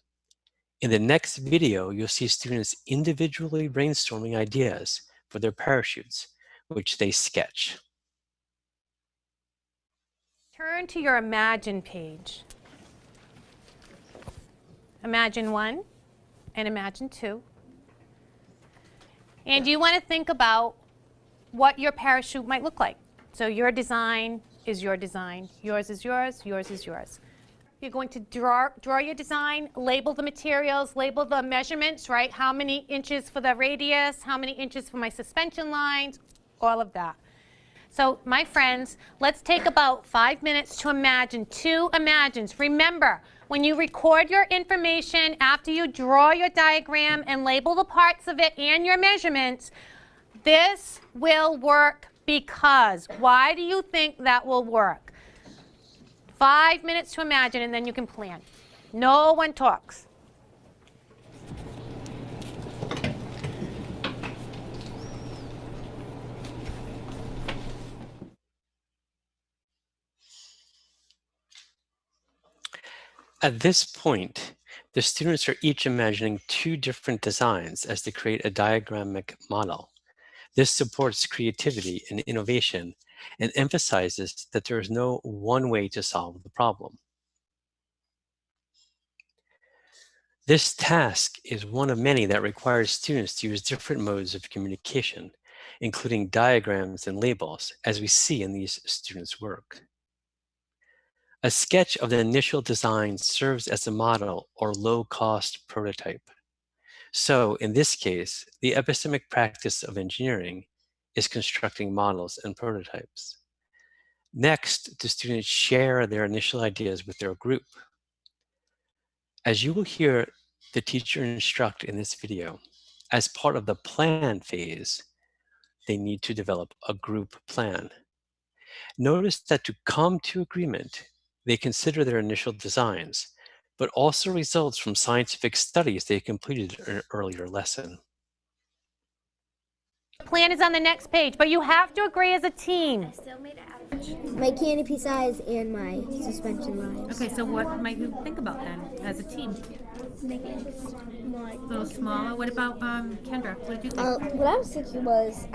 In the next video, you'll see students individually brainstorming ideas for their parachutes, which they sketch. Turn to your imagine page. Imagine 1 and imagine 2. And you want to think about what your parachute might look like. So your design is your design. Yours is yours. Yours is yours. You're going to draw your design, label the materials, label the measurements, right? How many inches for the radius, how many inches for my suspension lines, all of that. So my friends, let's take about 5 minutes to imagine 2 imagines. Remember, when you record your information after you draw your diagram and label the parts of it and your measurements, this will work because. Why do you think that will work? 5 minutes to imagine and then you can plan. No one talks. At this point, the students are each imagining 2 different designs as they create a diagrammatic model. This supports creativity and innovation and emphasizes that there is no one way to solve the problem. This task is one of many that requires students to use different modes of communication, including diagrams and labels, as we see in these students' work. A sketch of the initial design serves as a model or low-cost prototype. So in this case, the epistemic practice of engineering is constructing models and prototypes. Next, the students share their initial ideas with their group. As you will hear the teacher instruct in this video, as part of the plan phase, they need to develop a group plan. Notice that to come to agreement, they consider their initial designs, but also results from scientific studies they completed in an earlier lesson. The plan is on the next page, but you have to agree as a team. I still made it out. My canopy size and my suspension lines. Okay, so what might you think about then as a team? Make it A little smaller. What about Kendra? What did you think? What I was thinking was,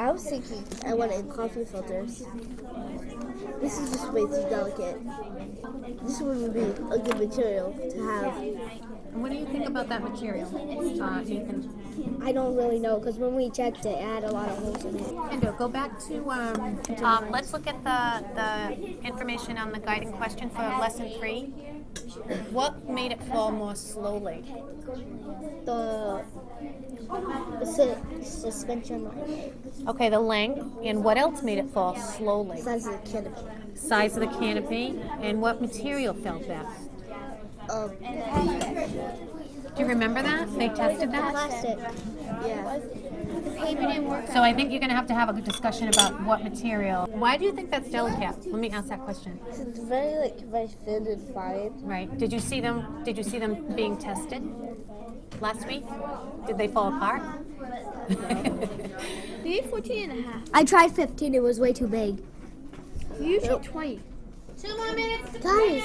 I wanted coffee filters. This is just way too delicate. This would be a good material to have. And what do you think about that material, Nathan? I don't really know, because when we checked it had a lot of holes in it. Kendra, go back to, let's look at the information on the guiding question for lesson 3. What made it fall more slowly? The suspension line. Okay, the length. And what else made it fall slowly? Size of the canopy. Size of the canopy. And what material fell best? Do you remember that? They tested that? Plastic. Yeah. The paper didn't work. So I think you're going to have a discussion about what material. Why do you think that's delicate? Let me ask that question. It's very thin and fine. Right. Did you see them being tested last week? Did they fall apart? You did 14 and a half. I tried 15. It was way too big. You should 20. 2 more minutes. Guys,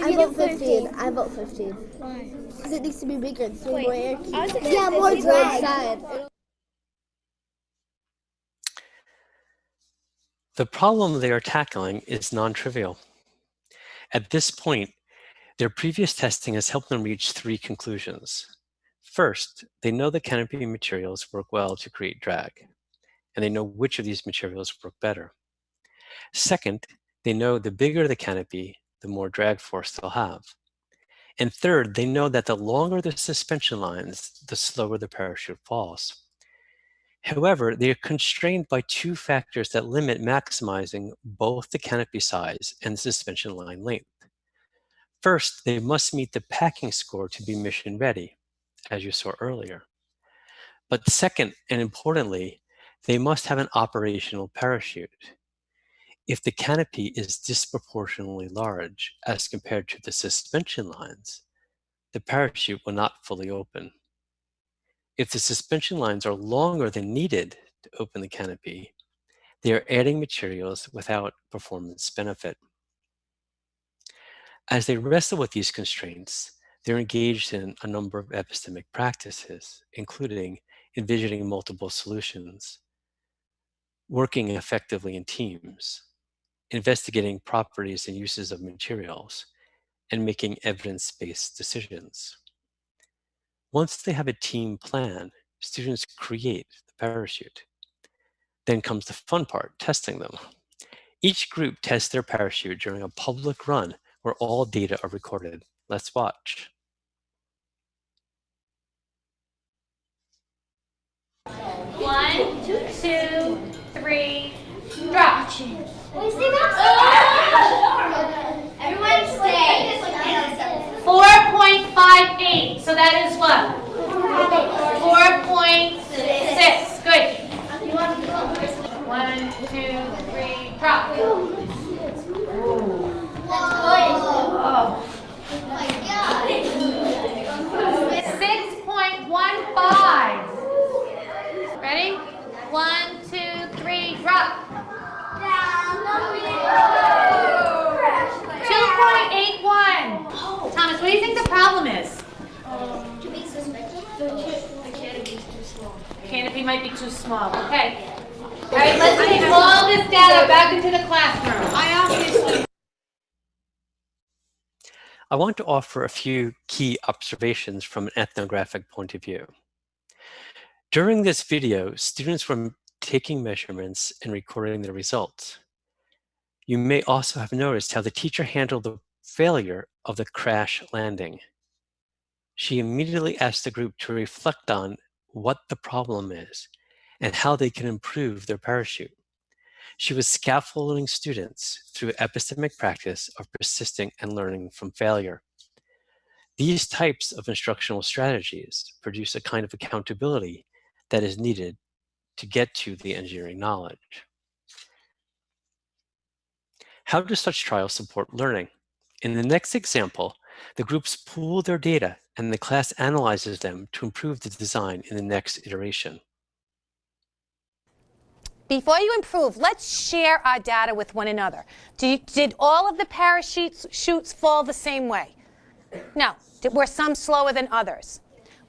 I vote 15. I vote 15. Why? Because it needs to be bigger and more air. Yeah, more drag. The problem they are tackling is non-trivial. At this point, their previous testing has helped them reach 3 conclusions. First, they know the canopy materials work well to create drag, and they know which of these materials work better. Second, they know the bigger the canopy, the more drag force they'll have. And third, they know that the longer the suspension lines, the slower the parachute falls. However, they are constrained by 2 factors that limit maximizing both the canopy size and the suspension line length. First, they must meet the packing score to be mission ready, as you saw earlier. But second, and importantly, they must have an operational parachute. If the canopy is disproportionately large as compared to the suspension lines, the parachute will not fully open. If the suspension lines are longer than needed to open the canopy, they are adding materials without performance benefit. As they wrestle with these constraints, they're engaged in a number of epistemic practices, including envisioning multiple solutions, working effectively in teams, investigating properties and uses of materials, and making evidence-based decisions. Once they have a team plan, students create the parachute. Then comes the fun part, testing them. Each group tests their parachute during a public run where all data are recorded. Let's watch. 1, 2, 3, drop. Everyone stay. 4.58. So that is what? 4.6. Good. 1, 2, 3, drop. Oh. 6.15. Ready? 1, 2, 3, drop. 2.81. Thomas, what do you think the problem is? The canopy might be too small. Okay. All right, let's take all this data back into the classroom. I want to offer a few key observations from an ethnographic point of view. During this video, students were taking measurements and recording the results. You may also have noticed how the teacher handled the failure of the crash landing. She immediately asked the group to reflect on what the problem is and how they can improve their parachute. She was scaffolding students through epistemic practice of persisting and learning from failure. These types of instructional strategies produce a kind of accountability that is needed to get to the engineering knowledge. How do such trials support learning? In the next example, the groups pool their data and the class analyzes them to improve the design in the next iteration. Before you improve, let's share our data with one another. Did all of the parachutes fall the same way? No. Were some slower than others?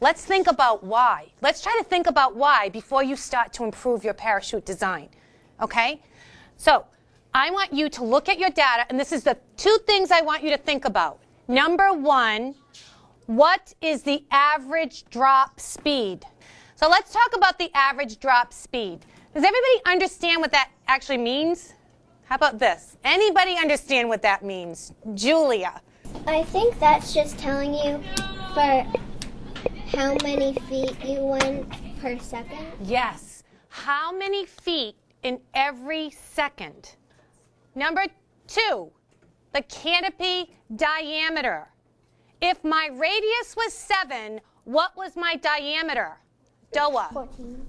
Let's think about why. Let's try to think about why before you start to improve your parachute design. Okay? So I want you to look at your data, and this is the 2 things I want you to think about. Number 1, what is the average drop speed? So let's talk about the average drop speed. Does everybody understand what that actually means? How about this? Anybody understand what that means? Julia. I think that's just telling you for how many feet you went per second. Yes. How many feet in every second? Number 2, the canopy diameter. If my radius was 7, what was my diameter? Doa.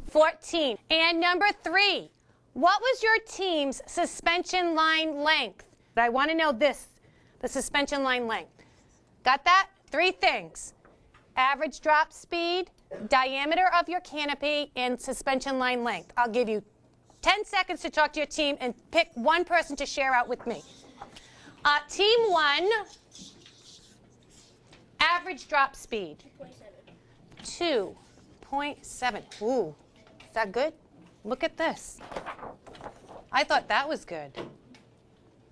14. And number 3, what was your team's suspension line length? I want to know this, the suspension line length. Got that? 3 things. Average drop speed, diameter of your canopy, and suspension line length. I'll give you 10 seconds to talk to your team and pick one person to share out with me. Team 1, average drop speed. 2.7. Ooh, is that good? Look at this. I thought that was good.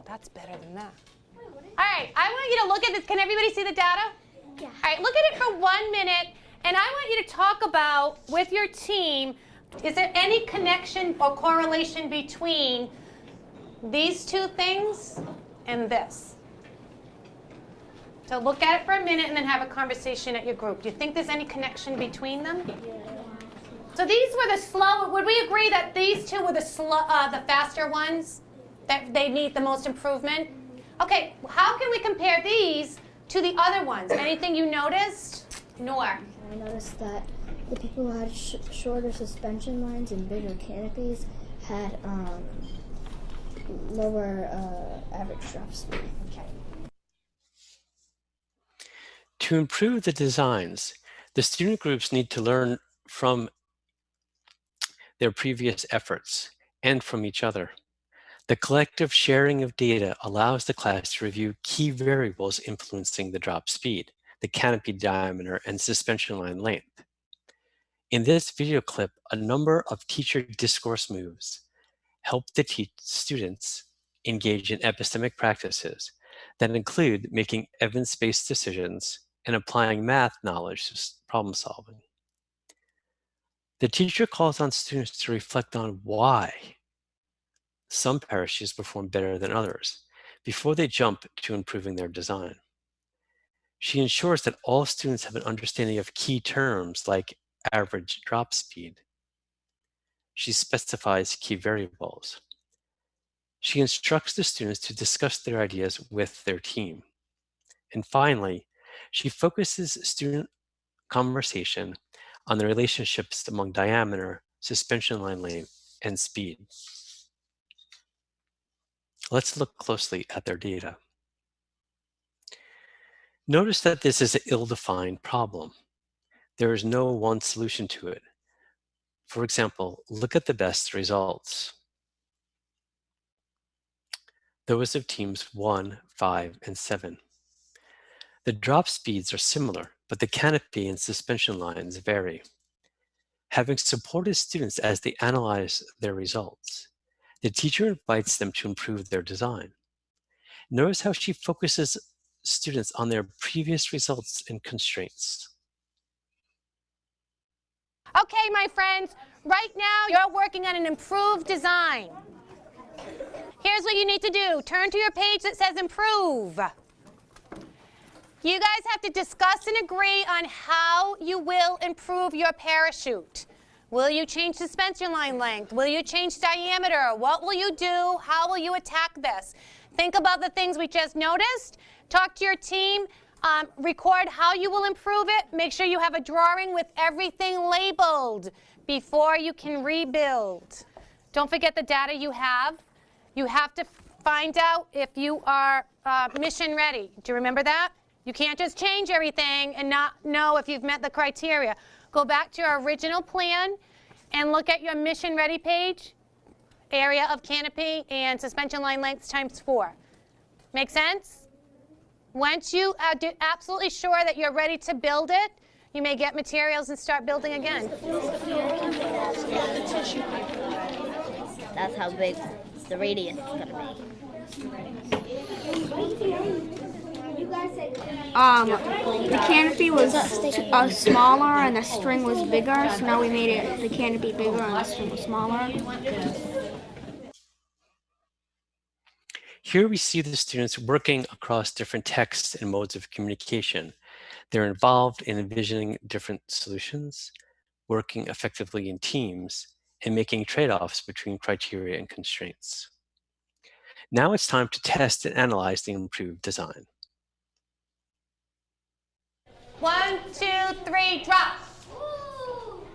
That's better than that. All right, I want you to look at this. Can everybody see the data? Yeah. All right, look at it for 1 minute, and I want you to talk about, with your team, is there any connection or correlation between these two things and this? So look at it for a minute and then have a conversation at your group. Do you think there's any connection between them? Yeah. So these were the slow. Would we agree that these two were the faster ones? That they need the most improvement? Okay, how can we compare these to the other ones? Anything you noticed? Noor. I noticed that the people who had shorter suspension lines and bigger canopies had lower average drop speed. Okay. To improve the designs, the student groups need to learn from their previous efforts and from each other. The collective sharing of data allows the class to review key variables influencing the drop speed, the canopy diameter, and suspension line length. In this video clip, a number of teacher discourse moves help the students engage in epistemic practices that include making evidence-based decisions and applying math knowledge to problem solving. The teacher calls on students to reflect on why some parachutes perform better than others before they jump to improving their design. She ensures that all students have an understanding of key terms like average drop speed. She specifies key variables. She instructs the students to discuss their ideas with their team. And finally, she focuses student conversation on the relationships among diameter, suspension line length, and speed. Let's look closely at their data. Notice that this is an ill-defined problem. There is no one solution to it. For example, look at the best results. Those of teams 1, 5, and 7. The drop speeds are similar, but the canopy and suspension lines vary. Having supported students as they analyze their results, the teacher invites them to improve their design. Notice how she focuses students on their previous results and constraints. Okay, my friends, right now you're working on an improved design. Here's what you need to do. Turn to your page that says improve. You guys have to discuss and agree on how you will improve your parachute. Will you change suspension line length? Will you change diameter? What will you do? How will you attack this? Think about the things we just noticed. Talk to your team. Record how you will improve it. Make sure you have a drawing with everything labeled before you can rebuild. Don't forget the data you have. You have to find out if you are mission ready. Do you remember that? You can't just change everything and not know if you've met the criteria. Go back to your original plan and look at your mission ready page, area of canopy and suspension line lengths ×4. Make sense? Once you are absolutely sure that you're ready to build it, you may get materials and start building again. That's how big the radius is going to be. The canopy was smaller and the string was bigger, so now we made the canopy bigger and the string was smaller. Here we see the students working across different texts and modes of communication. They're involved in envisioning different solutions, working effectively in teams, and making trade-offs between criteria and constraints. Now it's time to test and analyze the improved design. 1, 2, 3, drop.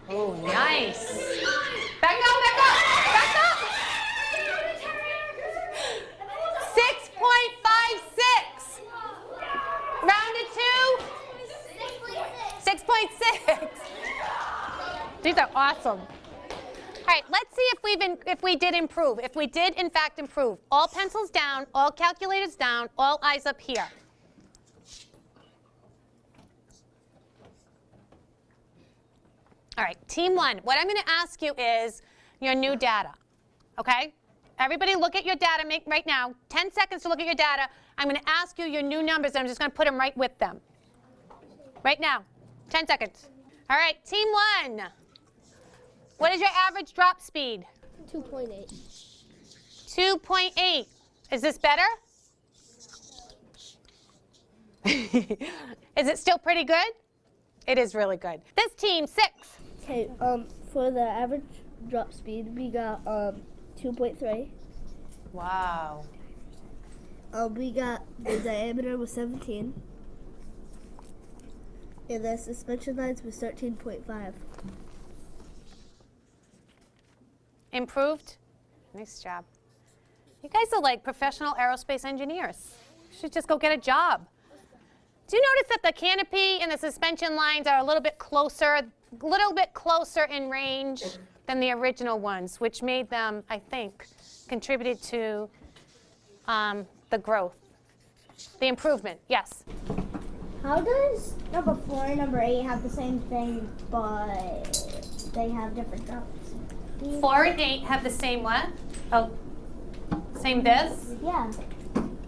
Oh, nice. Back up, back up, back up. 6.56. Rounded to 6.6. These are awesome. All right, let's see if we did improve. If we did, in fact, improve. All pencils down, all calculators down, all eyes up here. All right, team 1, what I'm going to ask you is your new data, okay? Everybody look at your data right now. 10 seconds to look at your data. I'm going to ask you your new numbers, and I'm just going to put them right with them. Right now. 10 seconds. All right, team 1. What is your average drop speed? 2.8. 2.8. Is this better? Is it still pretty good? It is really good. This team, 6. Okay, for the average drop speed, we got 2.3. Wow. We got the diameter was 17. And the suspension lines was 13.5. Improved? Nice job. You guys are like professional aerospace engineers. You should just go get a job. Do you notice that the canopy and the suspension lines are a little bit closer in range than the original ones, which made them, I think, contributed to the growth, the improvement? Yes. How does number 4 and number 8 have the same thing, but they have different drops? 4 and 8 have the same what? Oh, same this? Yeah.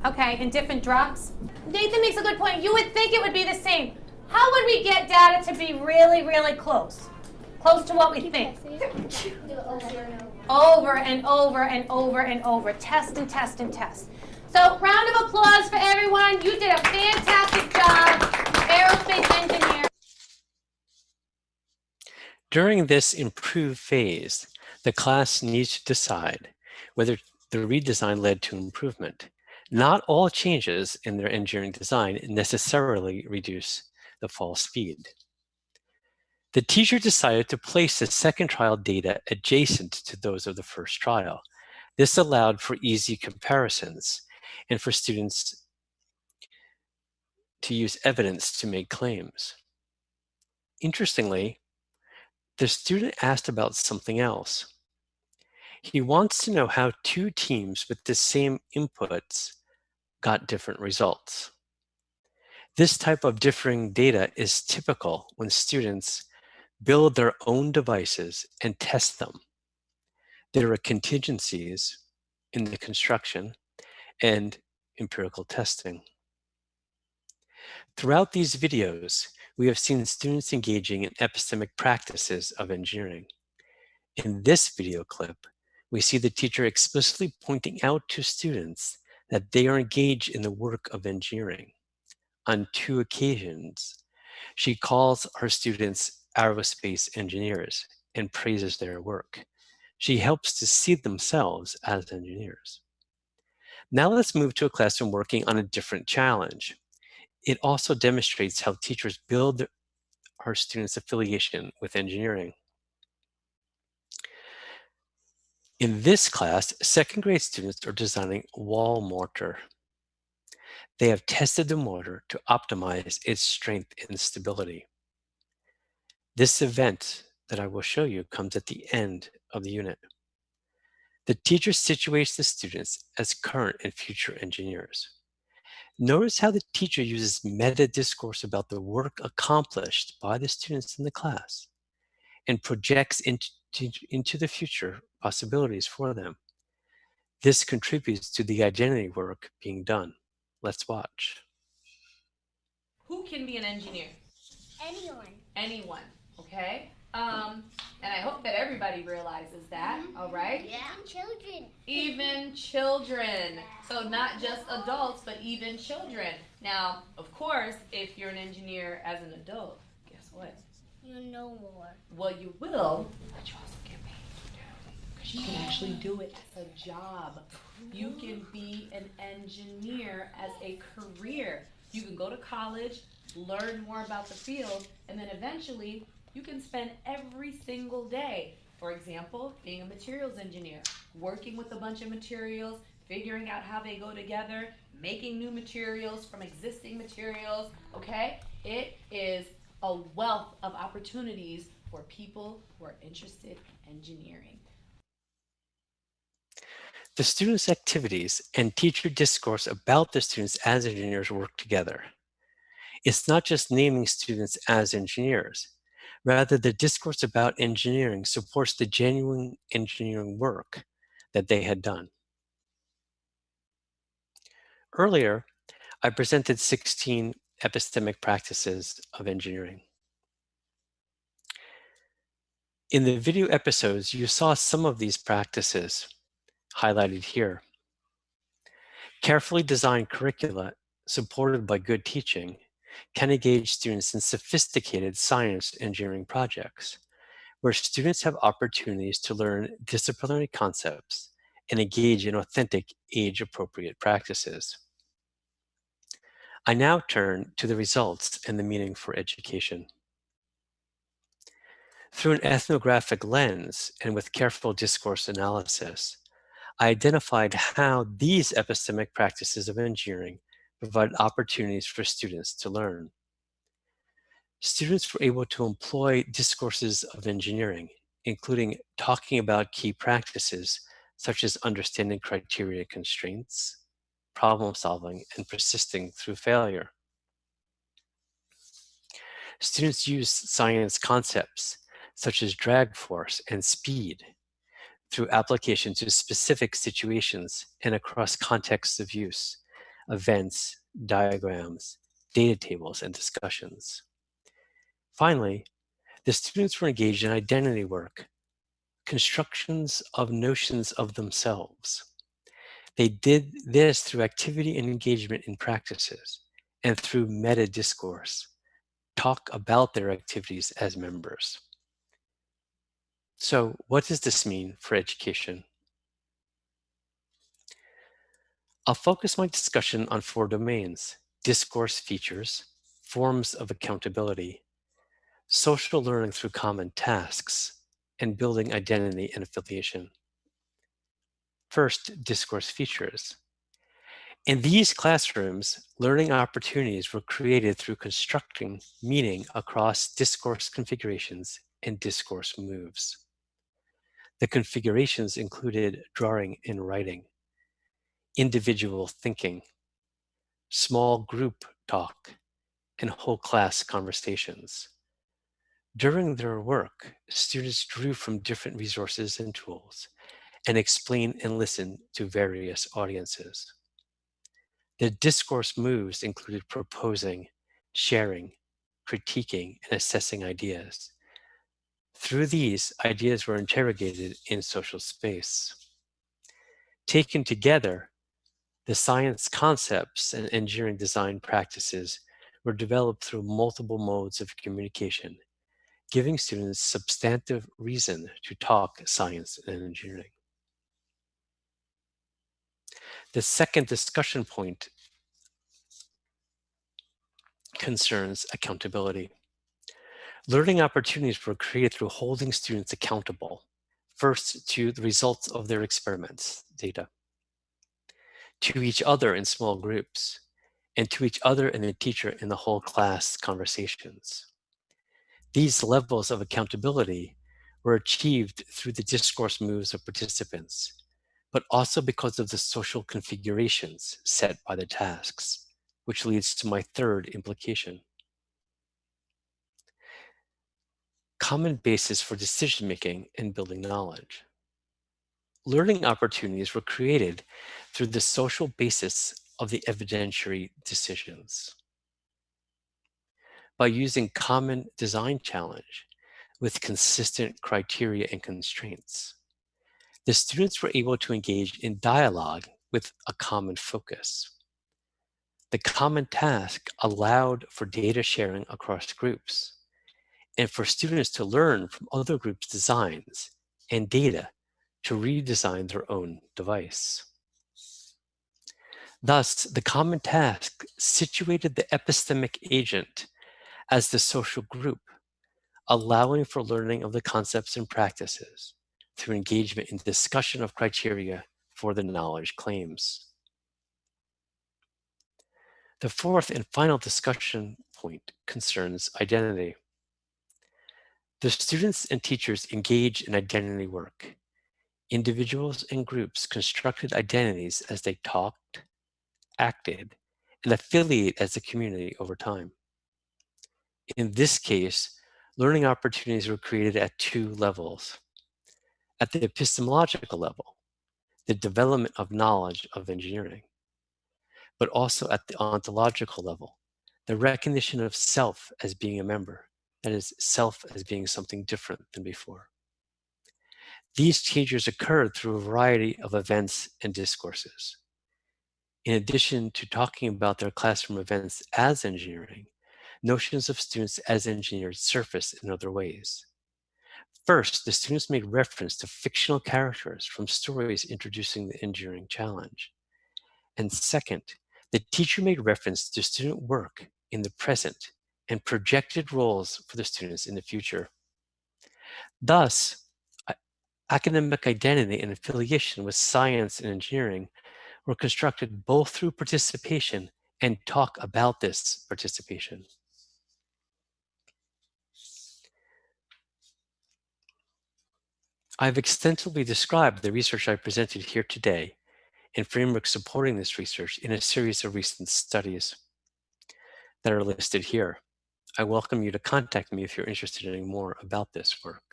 Okay, and different drops? Nathan makes a good point. You would think it would be the same. How would we get data to be really, really close? Close to what we think. Over and over and over and over. Test and test and test. So, round of applause for everyone. You did a fantastic job, aerospace engineer. During this improved phase, the class needs to decide whether the redesign led to improvement. Not all changes in their engineering design necessarily reduce the fall speed. The teacher decided to place the second trial data adjacent to those of the first trial. This allowed for easy comparisons and for students to use evidence to make claims. Interestingly, the student asked about something else. He wants to know how 2 teams with the same inputs got different results. This type of differing data is typical when students build their own devices and test them. There are contingencies in the construction and empirical testing. Throughout these videos, we have seen students engaging in epistemic practices of engineering. In this video clip, we see the teacher explicitly pointing out to students that they are engaged in the work of engineering. On 2 occasions, she calls her students aerospace engineers and praises their work. She helps to see themselves as engineers. Now let's move to a classroom working on a different challenge. It also demonstrates how teachers build our students' affiliation with engineering. In this class, 2nd grade students are designing wall mortar. They have tested the mortar to optimize its strength and stability. This event that I will show you comes at the end of the unit. The teacher situates the students as current and future engineers. Notice how the teacher uses meta-discourse about the work accomplished by the students in the class and projects into the future possibilities for them. This contributes to the identity work being done. Let's watch. Who can be an engineer? Anyone. Anyone, okay? And I hope that everybody realizes that, all right? Yeah. Children. Even children. So not just adults, but even children. Now, of course, if you're an engineer as an adult, guess what? You know more. Well, you will, but you also get paid. Because you can actually do it as a job. You can be an engineer as a career. You can go to college, learn more about the field, and then eventually you can spend every single day, for example, being a materials engineer, working with a bunch of materials, figuring out how they go together, making new materials from existing materials, okay? It is a wealth of opportunities for people who are interested in engineering. The students' activities and teacher discourse about the students as engineers work together. It's not just naming students as engineers. Rather, the discourse about engineering supports the genuine engineering work that they had done. Earlier, I presented 16 epistemic practices of engineering. In the video episodes, you saw some of these practices highlighted here. Carefully designed curricula supported by good teaching can engage students in sophisticated science engineering projects, where students have opportunities to learn disciplinary concepts and engage in authentic, age-appropriate practices. I now turn to the results and the meaning for education. Through an ethnographic lens and with careful discourse analysis, I identified how these epistemic practices of engineering provide opportunities for students to learn. Students were able to employ discourses of engineering, including talking about key practices such as understanding criteria constraints, problem solving, and persisting through failure. Students used science concepts such as drag force and speed through application to specific situations and across contexts of use, events, diagrams, data tables, and discussions. Finally, the students were engaged in identity work, constructions of notions of themselves. They did this through activity and engagement in practices and through meta-discourse, talk about their activities as members. So what does this mean for education? I'll focus my discussion on 4 domains: discourse features, forms of accountability, social learning through common tasks, and building identity and affiliation. First, discourse features. In these classrooms, learning opportunities were created through constructing meaning across discourse configurations and discourse moves. The configurations included drawing and writing, individual thinking, small group talk, and whole class conversations. During their work, students drew from different resources and tools and explained and listened to various audiences. The discourse moves included proposing, sharing, critiquing, and assessing ideas. Through these, ideas were interrogated in social space. Taken together, the science concepts and engineering design practices were developed through multiple modes of communication, giving students substantive reason to talk science and engineering. The second discussion point concerns accountability. Learning opportunities were created through holding students accountable, first to the results of their experiments, data, to each other in small groups, and to each other and the teacher in the whole class conversations. These levels of accountability were achieved through the discourse moves of participants, but also because of the social configurations set by the tasks, which leads to my third implication. Common basis for decision-making and building knowledge. Learning opportunities were created through the social basis of the evidentiary decisions. By using common design challenge with consistent criteria and constraints, the students were able to engage in dialogue with a common focus. The common task allowed for data sharing across groups and for students to learn from other groups' designs and data to redesign their own device. Thus, the common task situated the epistemic agent as the social group, allowing for learning of the concepts and practices through engagement in discussion of criteria for the knowledge claims. The fourth and final discussion point concerns identity. The students and teachers engaged in identity work. Individuals and groups constructed identities as they talked, acted, and affiliate as a community over time. In this case, learning opportunities were created at 2 levels. At the epistemological level, the development of knowledge of engineering, but also at the ontological level, the recognition of self as being a member, that is, self as being something different than before. These changes occurred through a variety of events and discourses. In addition to talking about their classroom events as engineering, notions of students as engineers surface in other ways. First, the students made reference to fictional characters from stories introducing the engineering challenge. And second, the teacher made reference to student work in the present and projected roles for the students in the future. Thus, academic identity and affiliation with science and engineering were constructed both through participation and talk about this participation. I've extensively described the research I presented here today and frameworks supporting this research in a series of recent studies that are listed here. I welcome you to contact me if you're interested in learning more about this work.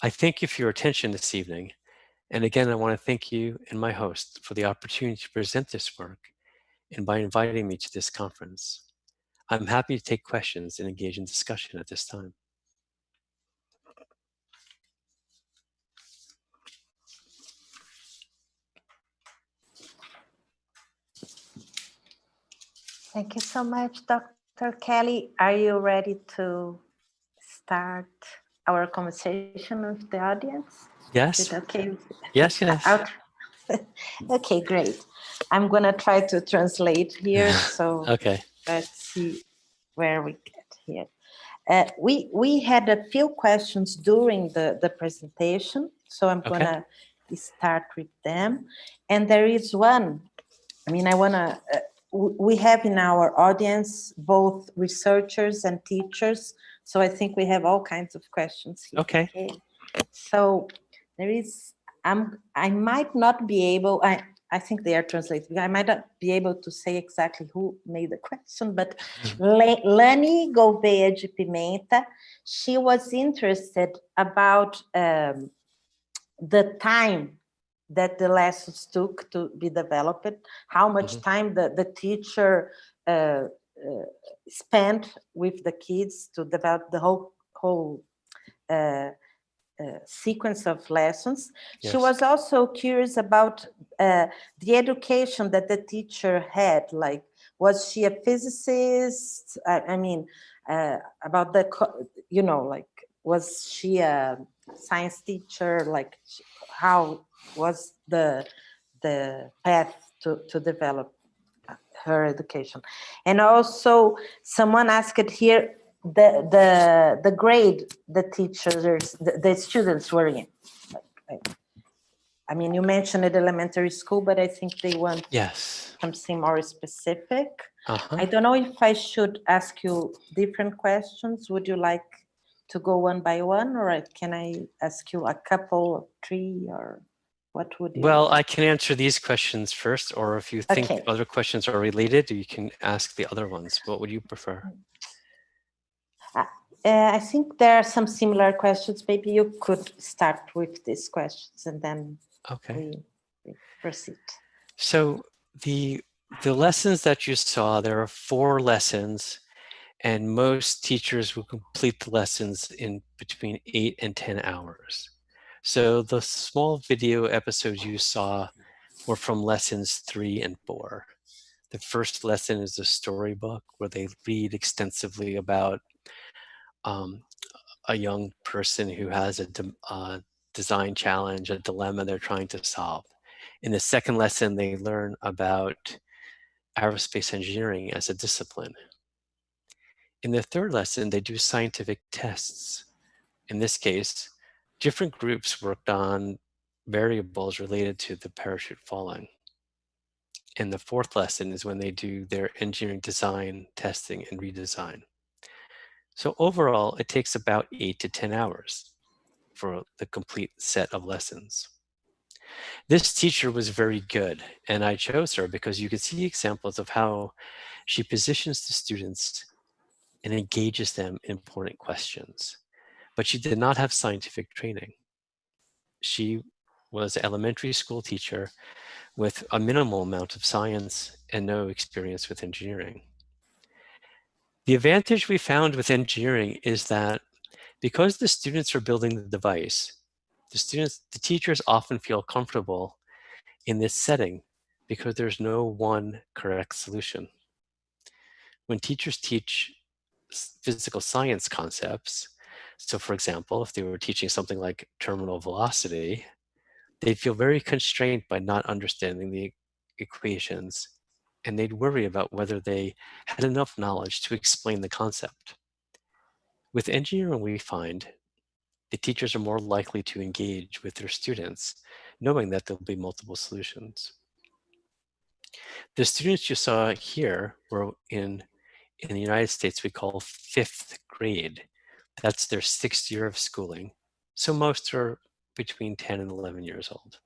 I thank you for your attention this evening. And again, I want to thank you and my host for the opportunity to present this work and by inviting me to this conference. I'm happy to take questions and engage in discussion at this time. Thank you so much, Dr. Kelly. Are you ready to start our conversation with the audience? Yes. Is it okay? Yes, yes. Okay, great. I'm gonna try to translate here. So okay. Let's see where we get here. We had a few questions during the presentation, so I'm gonna start with them. And there is one, I mean, we have in our audience both researchers and teachers, so I think we have all kinds of questions here. Okay. So there is, I might not be able, I think they are translated. I might not be able to say exactly who made the question, but Lani Gouveia de Pimenta, she was interested about the time that the lessons took to be developed, how much time the teacher spent with the kids to develop the whole sequence of lessons. Yes. She was also curious about the education that the teacher had, like, was she a physicist? I mean, about the, you know, like, was she a science teacher? Like, how was the path to develop her education? And also someone asked here the grade the teachers, the students were in. I mean, you mentioned it elementary school, but I think they want something more specific. I don't know if I should ask you different questions. Would you like to go one by one, or can I ask you a couple, 3, or what would you? Well, I can answer these questions first, or if you think other questions are related, you can ask the other ones. What would you prefer? I think there are some similar questions. Maybe you could start with these questions and then we proceed. So the lessons that you saw, there are 4 lessons, and most teachers will complete the lessons in between 8 and 10 hours. So the small video episodes you saw were from lessons 3 and 4. The first lesson is a storybook where they read extensively about a young person who has a design challenge, a dilemma they're trying to solve. In the second lesson, they learn about aerospace engineering as a discipline. In the third lesson, they do scientific tests. In this case, different groups worked on variables related to the parachute falling. And the fourth lesson is when they do their engineering design, testing, and redesign. So overall, it takes about 8 to 10 hours for the complete set of lessons. This teacher was very good, and I chose her because you can see examples of how she positions the students and engages them in important questions. But she did not have scientific training. She was an elementary school teacher with a minimal amount of science and no experience with engineering. The advantage we found with engineering is that because the students are building the device, the teachers often feel comfortable in this setting because there's no one correct solution. When teachers teach physical science concepts, so for example, if they were teaching something like terminal velocity, they'd feel very constrained by not understanding the equations, and they'd worry about whether they had enough knowledge to explain the concept. With engineering, we find the teachers are more likely to engage with their students, knowing that there'll be multiple solutions. The students you saw here were in the United States, we call 5th grade. That's their 6th year of schooling. So most are between 10 and 11 years old.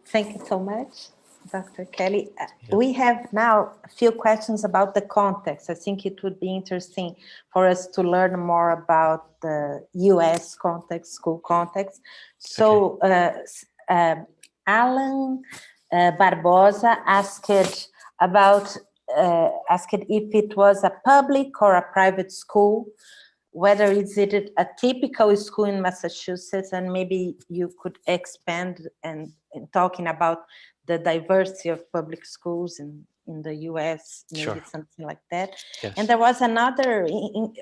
Thank you so much, Dr. Kelly. We have now a few questions about the context. I think it would be interesting for us to learn more about the US context, school context. So Alan Barbosa asked if it was a public or a private school, whether is it a typical school in Massachusetts, and maybe you could expand and talking about the diversity of public schools in the US, maybe Sure. something like that. Yes. And there was another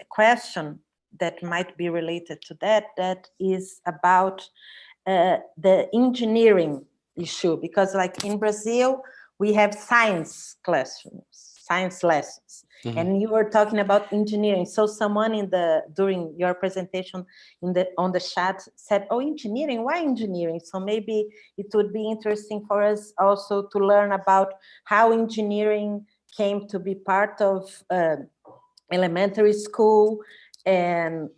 question that might be related to that is about the engineering issue, because like in Brazil, we have science classrooms, science lessons. Mm-hmm. And you were talking about engineering. So someone during your presentation on the chat said, "Oh, engineering, why engineering?" So maybe it would be interesting for us also to learn about how engineering came to be part of elementary school, and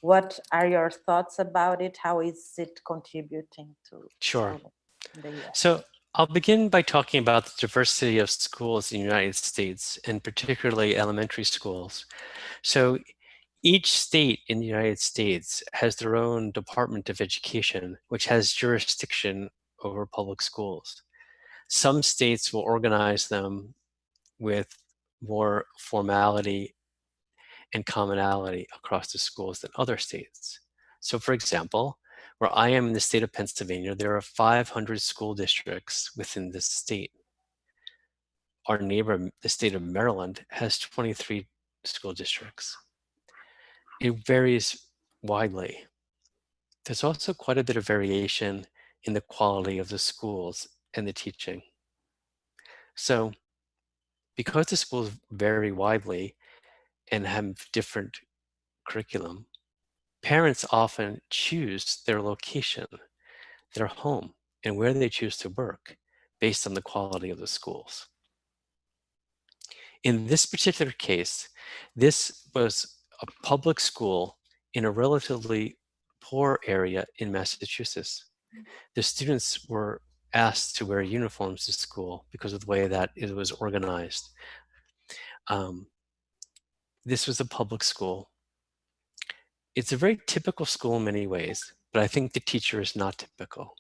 what are your thoughts about it? How is it contributing to Sure. the US? So I'll begin by talking about the diversity of schools in the United States, and particularly elementary schools. So each state in the United States has their own Department of Education, which has jurisdiction over public schools. Some states will organize them with more formality and commonality across the schools than other states. So for example, where I am in the state of Pennsylvania, there are 500 school districts within this state. Our neighbor, the state of Maryland, has 23 school districts. It varies widely. There's also quite a bit of variation in the quality of the schools and the teaching. So because the schools vary widely and have different curriculum, parents often choose their location, their home, and where they choose to work based on the quality of the schools. In this particular case, this was a public school in a relatively poor area in Massachusetts. The students were asked to wear uniforms to school because of the way that it was organized. This was a public school. It's a very typical school in many ways, but I think the teacher is not typical.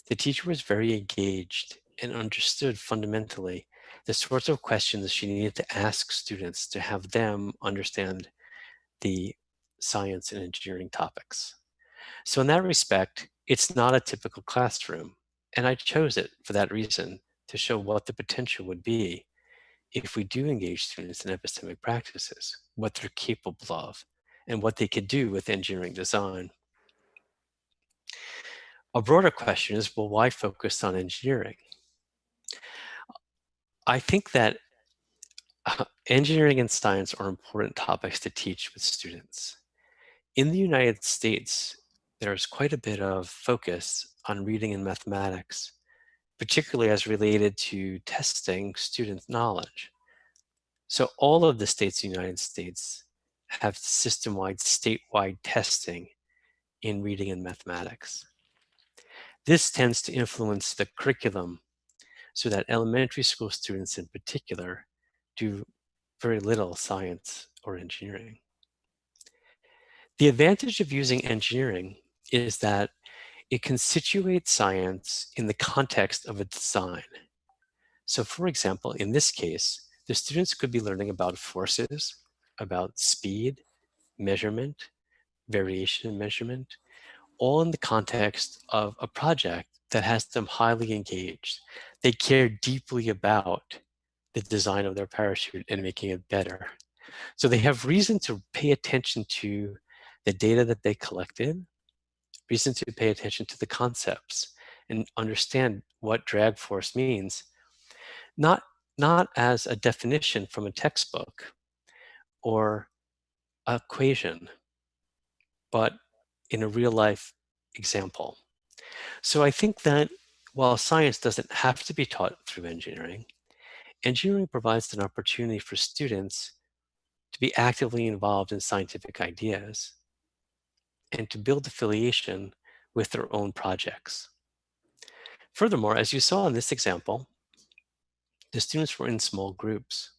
The teacher was very engaged and understood fundamentally the sorts of questions she needed to ask students to have them understand the science and engineering topics. So in that respect, it's not a typical classroom, and I chose it for that reason, to show what the potential would be if we do engage students in epistemic practices, what they're capable of, and what they could do with engineering design. A broader question is, well, why focus on engineering? I think that engineering and science are important topics to teach with students. In the United States, there's quite a bit of focus on reading and mathematics, particularly as related to testing students' knowledge. So all of the states in the United States have system-wide, statewide testing in reading and mathematics. This tends to influence the curriculum so that elementary school students in particular do very little science or engineering. The advantage of using engineering is that it can situate science in the context of a design. So for example, in this case, the students could be learning about forces, about speed, measurement, variation in measurement, all in the context of a project that has them highly engaged. They care deeply about the design of their parachute and making it better. So they have reason to pay attention to the data that they collected, reason to pay attention to the concepts and understand what drag force means, not as a definition from a textbook or equation, but in a real life example. So I think that while science doesn't have to be taught through engineering, engineering provides an opportunity for students to be actively involved in scientific ideas and to build affiliation with their own projects. Furthermore, as you saw in this example, the students were in small groups.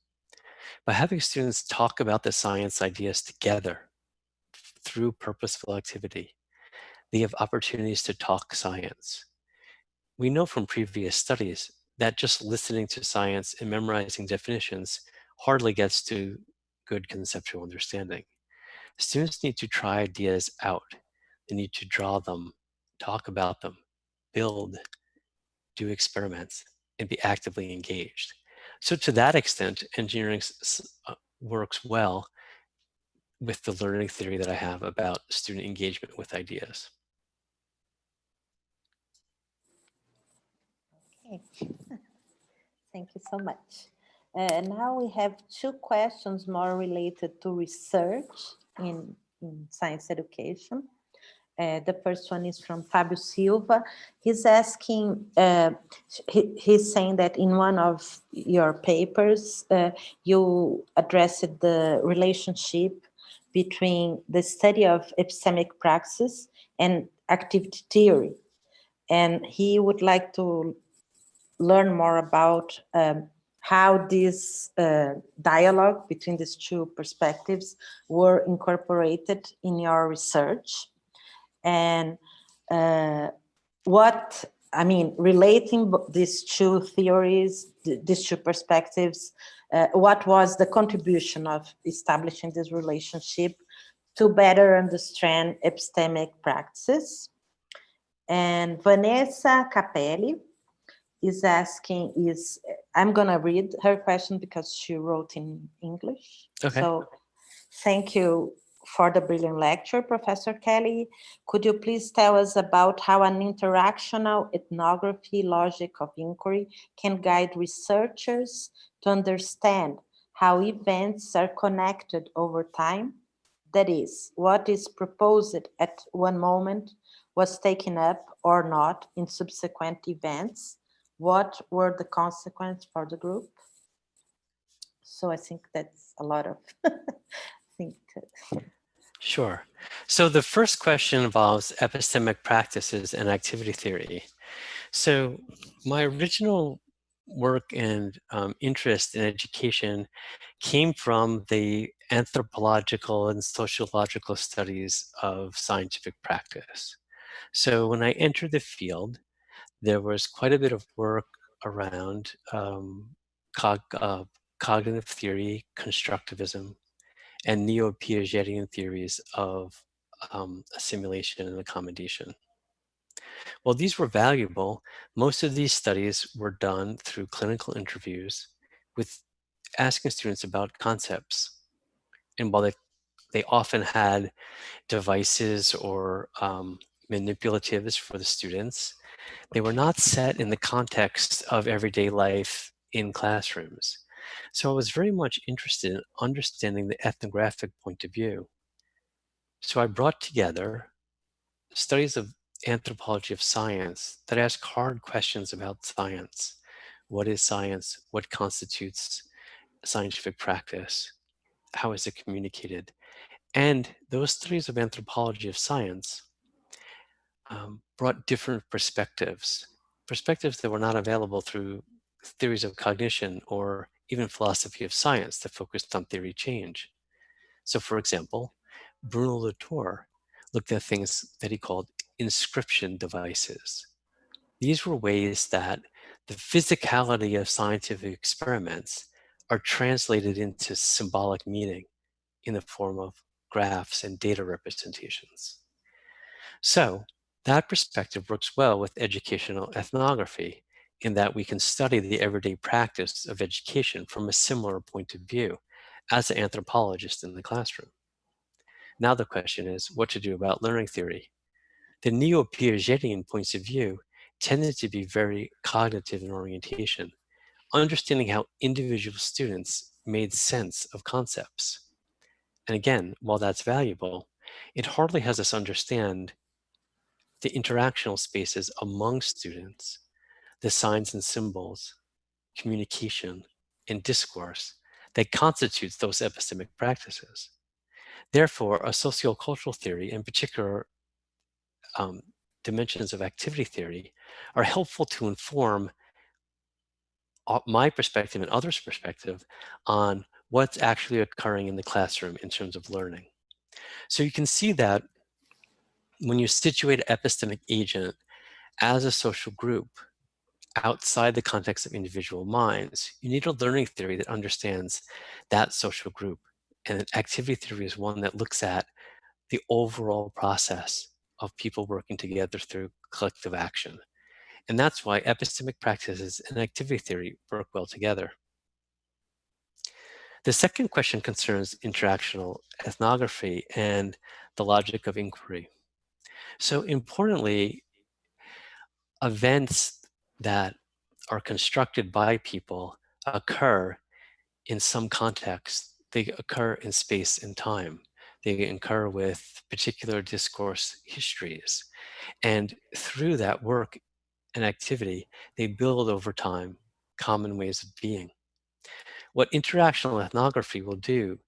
By having students talk about the science ideas together through purposeful activity, they have opportunities to talk science. We know from previous studies that just listening to science and memorizing definitions hardly gets to good conceptual understanding. Students need to try ideas out. They need to draw them, talk about them, build, do experiments, and be actively engaged. So to that extent, engineering works well with the learning theory that I have about student engagement with ideas. Okay. Thank you so much. Now we have two questions more related to research in science education. The first one is from Fabio Silva. He's asking, he's saying that in one of your papers, you addressed the relationship between the study of epistemic praxis and activity theory. And he would like to learn more about how this dialogue between these two perspectives were incorporated in your research. And relating these two theories, these two perspectives, what was the contribution of establishing this relationship to better understand epistemic practices? And Vanessa Capelli is asking, I'm gonna read her question because she wrote in English. Okay. So thank you for the brilliant lecture, Professor Kelly. Could you please tell us about how an interactional ethnography logic of inquiry can guide researchers to understand how events are connected over time? That is, what is proposed at one moment was taken up or not in subsequent events. What were the consequences for the group? So I think that's a lot of Sure. So the first question involves epistemic practices and activity theory. So my original work and interest in education came from the anthropological and sociological studies of scientific practice. So when I entered the field, there was quite a bit of work around cognitive theory, constructivism, and neo-Piagetian theories of assimilation and accommodation. While these were valuable, most of these studies were done through clinical interviews with asking students about concepts. And while they often had devices or manipulatives for the students, they were not set in the context of everyday life in classrooms. So I was very much interested in understanding the ethnographic point of view. So I brought together studies of anthropology of science that ask hard questions about science. What is science? What constitutes scientific practice? How is it communicated? And those studies of anthropology of science brought different perspectives that were not available through theories of cognition or even philosophy of science that focused on theory change. So for example, Bruno Latour looked at things that he called inscription devices. These were ways that the physicality of scientific experiments are translated into symbolic meaning in the form of graphs and data representations. So that perspective works well with educational ethnography in that we can study the everyday practice of education from a similar point of view as an anthropologist in the classroom. Now the question is what to do about learning theory. The neo-Piagetian points of view tended to be very cognitive in orientation, understanding how individual students made sense of concepts. And again, while that's valuable, it hardly has us understand the interactional spaces among students, the signs and symbols, communication, and discourse that constitutes those epistemic practices. Therefore, a sociocultural theory, in particular dimensions of activity theory, are helpful to inform my perspective and others' perspective on what's actually occurring in the classroom in terms of learning. So you can see that when you situate an epistemic agent as a social group outside the context of individual minds, you need a learning theory that understands that social group. And activity theory is one that looks at the overall process of people working together through collective action. And that's why epistemic practices and activity theory work well together. The second question concerns interactional ethnography and the logic of inquiry. So importantly, events that are constructed by people occur in some context. They occur in space and time. They occur with particular discourse histories. And through that work and activity, they build over time common ways of being. What interactional ethnography will do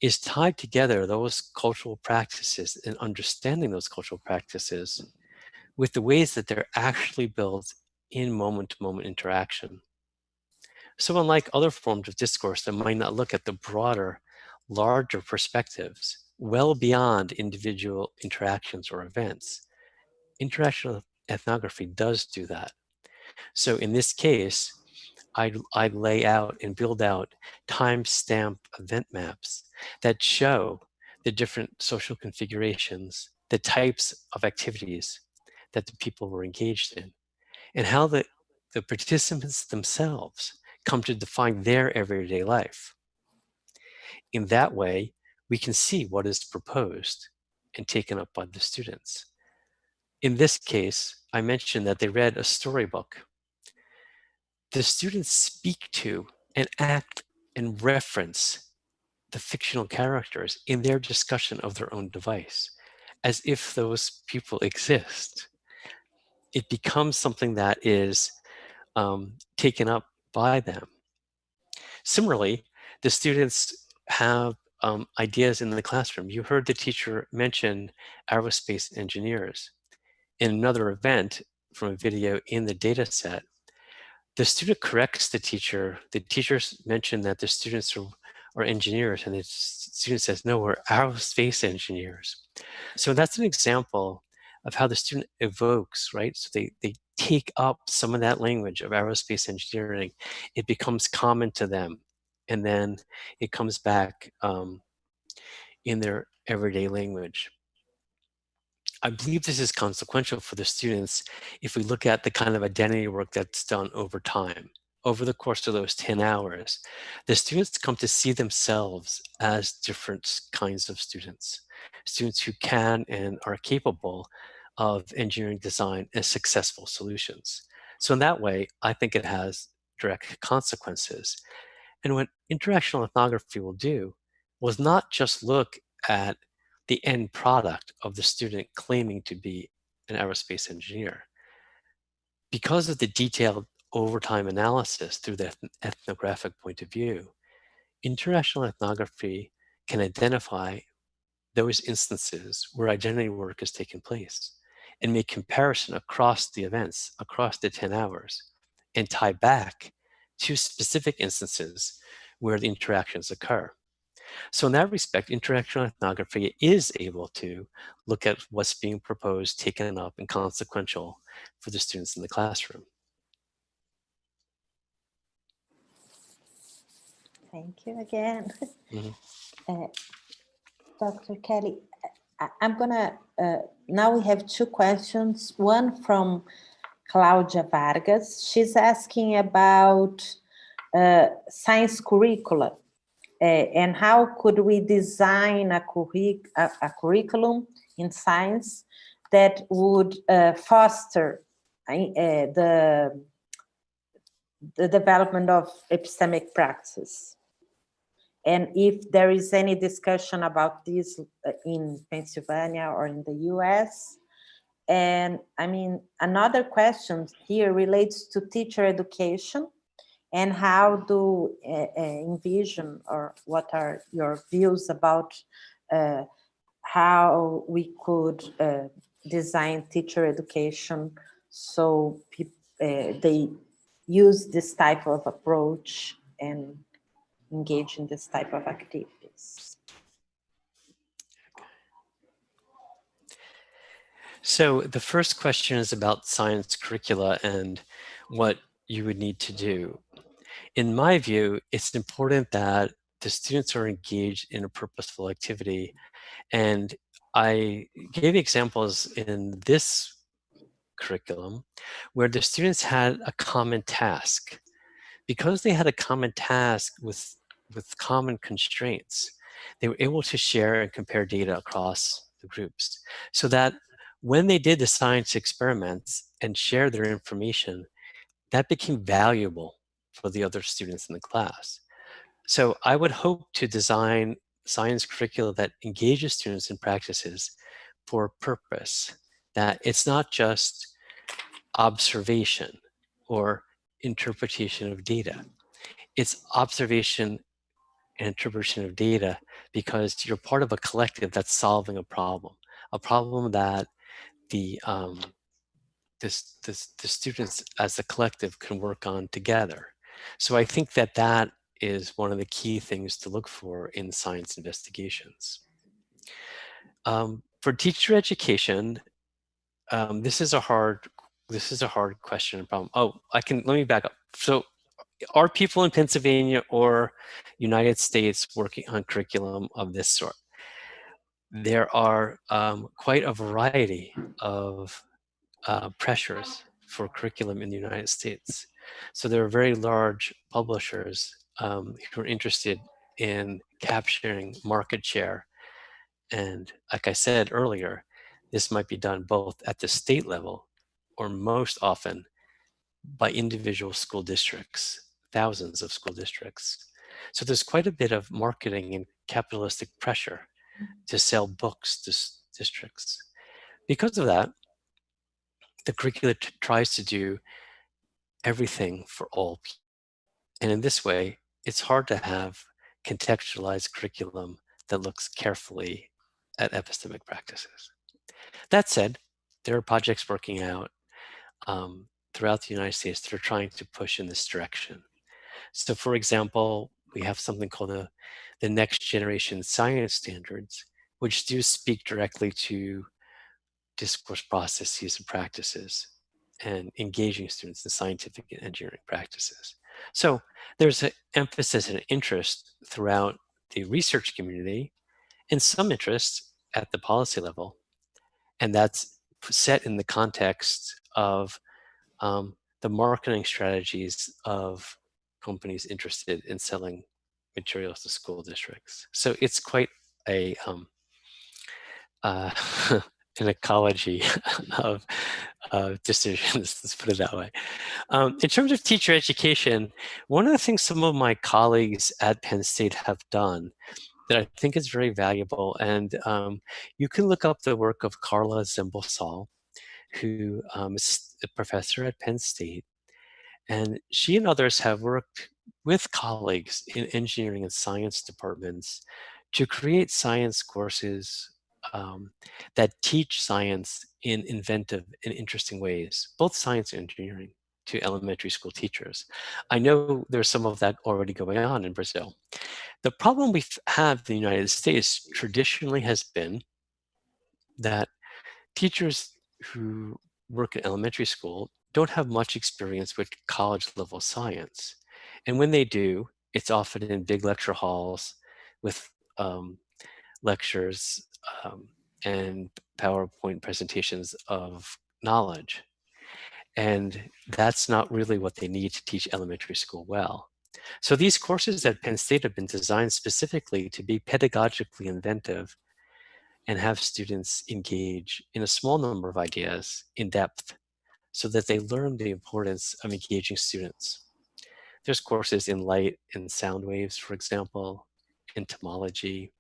is tie together those cultural practices and understanding those cultural practices with the ways that they're actually built in moment-to-moment interaction. So unlike other forms of discourse that might not look at the broader, larger perspectives, well beyond individual interactions or events, interactional ethnography does do that. So in this case, I'd lay out and build out timestamp event maps that show the different social configurations, the types of activities that the people were engaged in, and how the participants themselves come to define their everyday life. In that way, we can see what is proposed and taken up by the students. In this case, I mentioned that they read a storybook. The students speak to and act and reference the fictional characters in their discussion of their own device, as if those people exist. It becomes something that is taken up by them. Similarly, the students have ideas in the classroom. You heard the teacher mention aerospace engineers. In another event from a video in the data set, the student corrects the teacher. The teacher mentioned that the students are engineers, and the student says, no, we're aerospace engineers. So that's an example of how the student evokes, right? So they take up some of that language of aerospace engineering. It becomes common to them, and then it comes back in their everyday language. I believe this is consequential for the students if we look at the kind of identity work that's done over time. Over the course of those 10 hours, the students come to see themselves as different kinds of students who can and are capable of engineering design and successful solutions. So in that way, I think it has direct consequences. And what interactional ethnography will do was not just look at the end product of the student claiming to be an aerospace engineer. Because of the detailed overtime analysis through the ethnographic point of view, interactional ethnography can identify those instances where identity work has taken place and make comparison across the events, across the 10 hours, and tie back to specific instances where the interactions occur. So in that respect, interactional ethnography is able to look at what's being proposed, taken up, and consequential for the students in the classroom. Thank you again. Dr. Kelly, I'm gonna, now we have two questions. One from Claudia Vargas. She's asking about science curricula and how could we design a curriculum in science that would foster the development of epistemic practice. And if there is any discussion about this in Pennsylvania or in the US. And I mean, another question here relates to teacher education and how do envision, or what are your views about how we could design teacher education so they use this type of approach and engage in this type of activities. So the first question is about science curricula and what you would need to do. In my view, it's important that the students are engaged in a purposeful activity. And I gave examples in this curriculum where the students had a common task. Because they had a common task with common constraints, they were able to share and compare data across the groups so that when they did the science experiments and shared their information, that became valuable for the other students in the class. So I would hope to design science curricula that engages students in practices for a purpose, that it's not just observation or interpretation of data. It's observation and interpretation of data because you're part of a collective that's solving a problem that the students as a collective can work on together. So I think that that is one of the key things to look for in science investigations. For teacher education, this is a hard question and problem. Oh, let me back up. So are people in Pennsylvania or United States working on curriculum of this sort? There are quite a variety of pressures for curriculum in the United States. So there are very large publishers who are interested in capturing market share. And like I said earlier, this might be done both at the state level or most often by individual school districts, thousands of school districts. So there's quite a bit of marketing and capitalistic pressure to sell books to districts. Because of that, the curricula tries to do everything for all people. And in this way, it's hard to have contextualized curriculum that looks carefully at epistemic practices. That said, there are projects working out throughout the United States that are trying to push in this direction. So for example, we have something called the Next Generation Science Standards, which do speak directly to discourse processes and practices and engaging students in scientific and engineering practices. So there's an emphasis and interest throughout the research community and some interest at the policy level. And that's set in the context of the marketing strategies of companies interested in selling materials to school districts. So it's quite a an ecology of decisions, let's put it that way. In terms of teacher education, one of the things some of my colleagues at Penn State have done that I think is very valuable, and you can look up the work of Carla Zembosal, who is a professor at Penn State, and she and others have worked with colleagues in engineering and science departments to create science courses that teach science in inventive and interesting ways, both science and engineering. to elementary school teachers. I know there's some of that already going on in Brazil. The problem we have in the United States traditionally has been that teachers who work in elementary school don't have much experience with college level science. And when they do, it's often in big lecture halls with lectures and PowerPoint presentations of knowledge. And that's not really what they need to teach elementary school well. So these courses at Penn State have been designed specifically to be pedagogically inventive and have students engage in a small number of ideas in depth so that they learn the importance of engaging students. There's courses in light and sound waves, for example, entomology,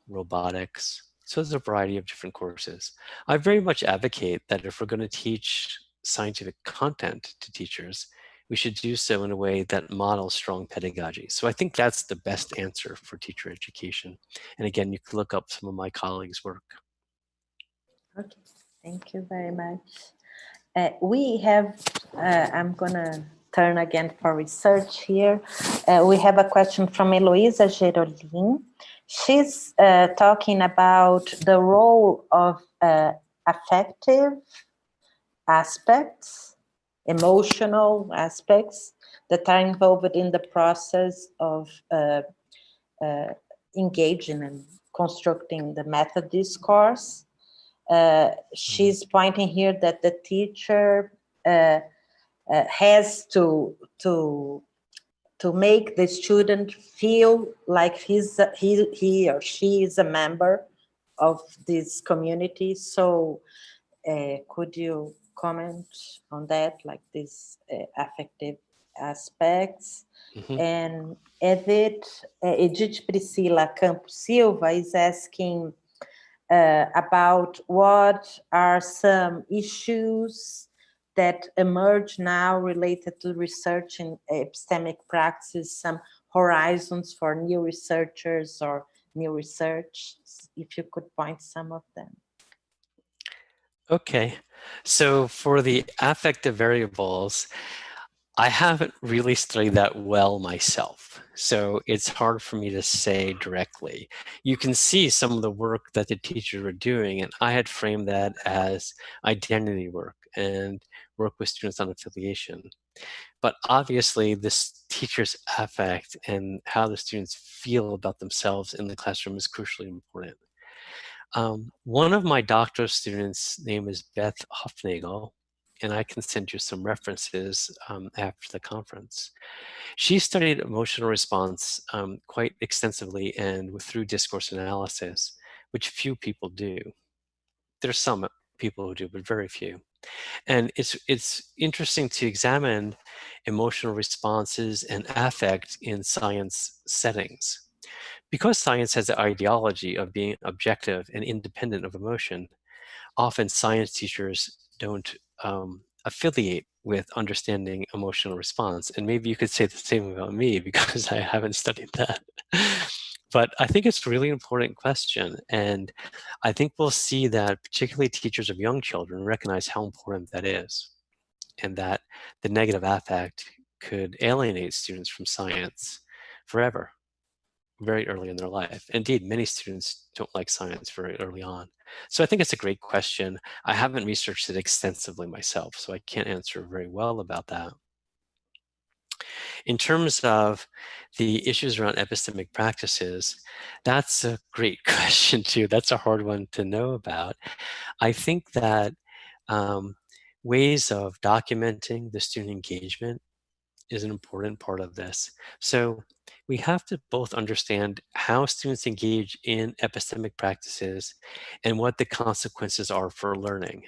robotics. So there's a variety of different courses. I very much advocate that if we're going to teach scientific content to teachers, we should do so in a way that models strong pedagogy. So I think that's the best answer for teacher education. And again, you can look up some of my colleagues' work. Okay, thank you very much. We have, I'm gonna turn again for research here. We have a question from Heloísa Gerolin. She's talking about the role of affective aspects, emotional aspects that are involved in the process of engaging and constructing the method discourse. She's pointing here that the teacher has to make the student feel like he or she is a member of this community. So could you comment on that, like these affective aspects? Mm-hmm. And Edith Priscila Campos Silva is asking about what are some issues that emerge now related to research in epistemic practice, some horizons for new researchers or new research, if you could point some of them. Okay, so for the affective variables, I haven't really studied that well myself, so it's hard for me to say directly. You can see some of the work that the teachers are doing, and I had framed that as identity work and work with students on affiliation. But obviously, this teacher's affect and how the students feel about themselves in the classroom is crucially important. One of my doctoral students' name is Beth Hofnagel, and I can send you some references after the conference. She studied emotional response quite extensively and through discourse analysis, which few people do. There's some people who do, but very few. And it's interesting to examine emotional responses and affect in science settings. Because science has the ideology of being objective and independent of emotion, often science teachers don't affiliate with understanding emotional response. And maybe you could say the same about me because I haven't studied that. But I think it's a really important question. And I think we'll see that particularly teachers of young children recognize how important that is, and that the negative affect could alienate students from science forever, very early in their life. Indeed, many students don't like science very early on. So I think it's a great question. I haven't researched it extensively myself, so I can't answer very well about that. In terms of the issues around epistemic practices, that's a great question too. That's a hard one to know about. I think that ways of documenting the student engagement is an important part of this. So we have to both understand how students engage in epistemic practices and what the consequences are for learning.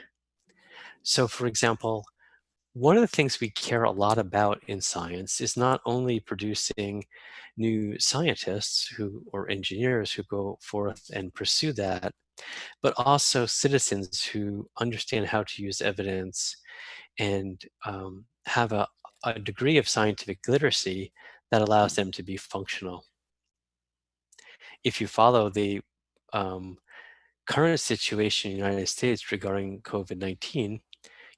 So for example, one of the things we care a lot about in science is not only producing new scientists or engineers who go forth and pursue that, but also citizens who understand how to use evidence and have a degree of scientific literacy that allows them to be functional. If you follow the current situation in the United States regarding COVID-19,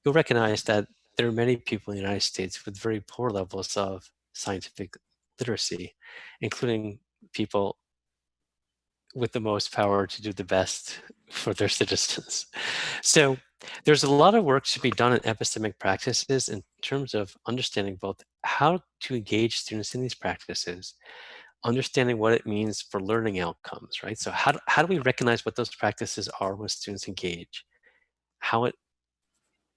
you'll recognize that there are many people in the United States with very poor levels of scientific literacy, including people with the most power to do the best for their citizens. So there's a lot of work to be done in epistemic practices in terms of understanding both how to engage students in these practices, understanding what it means for learning outcomes, right? So how do we recognize what those practices are when students engage, how it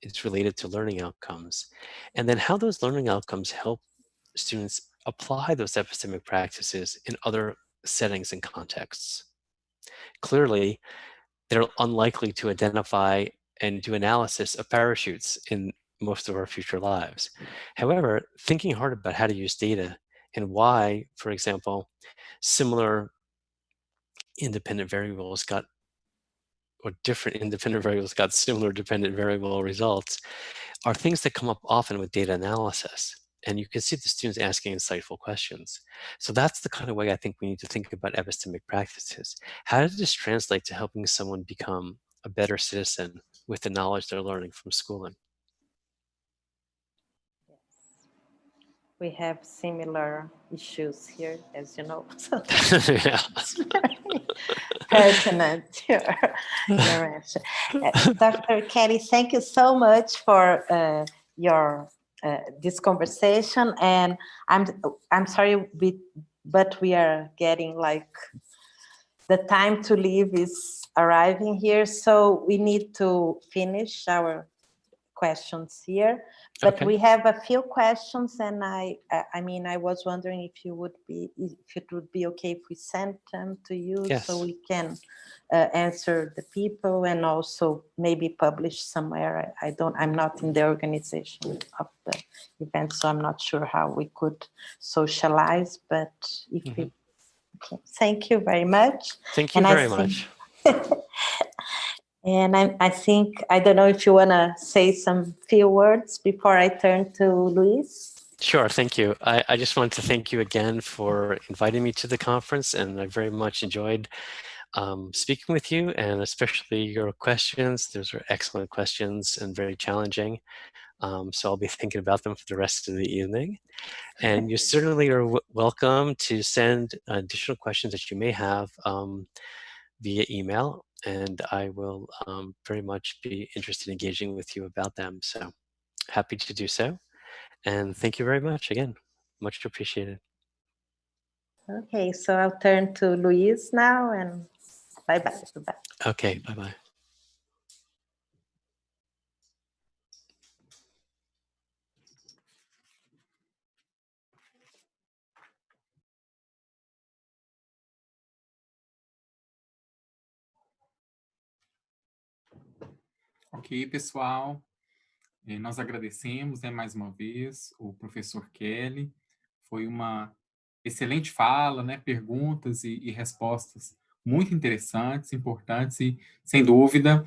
is related to learning outcomes, and then how those learning outcomes help students apply those epistemic practices in other settings and contexts. Clearly, they're unlikely to identify and do analysis of parachutes in most of our future lives. However, thinking hard about how to use data and why, for example, similar independent variables got, or different independent variables got similar dependent variable results, are things that come up often with data analysis. And you can see the students asking insightful questions. So that's the kind of way I think we need to think about epistemic practices. How does this translate to helping someone become a better citizen with the knowledge they're learning from schooling? We have similar issues here, as you know. Yeah. It's very pertinent, your answer. Dr. Kelly, thank you so much for your this conversation. And I'm sorry, but we are getting like the time to leave is arriving here, so we need to finish our questions here. But Okay. we have a few questions, and I mean, I was wondering if it would be okay if we sent them to you, Yes. so we can answer the people and also maybe publish somewhere. I'm not in the organization of the event, so I'm not sure how we could socialize, but if we, okay. Thank you very much. Thank you very much. And I think, I don't know if you want to say some few words before I turn to Luis. Sure, thank you. I just wanted to thank you again for inviting me to the conference, and I very much enjoyed speaking with you, and especially your questions. Those were excellent questions and very challenging. So I'll be thinking about them for the rest of the evening. And you certainly are welcome to send additional questions that you may have via email, and I will very much be interested in engaging with you about them. So happy to do so. And thank you very much again. Much appreciated. Okay, so I'll turn to Luis now, and bye-bye. Okay, bye-bye. Ok, pessoal, nós agradecemos, né, mais uma vez o professor Kelly. Foi uma excelente fala, né, perguntas e respostas muito interessantes, importantes e, sem dúvida,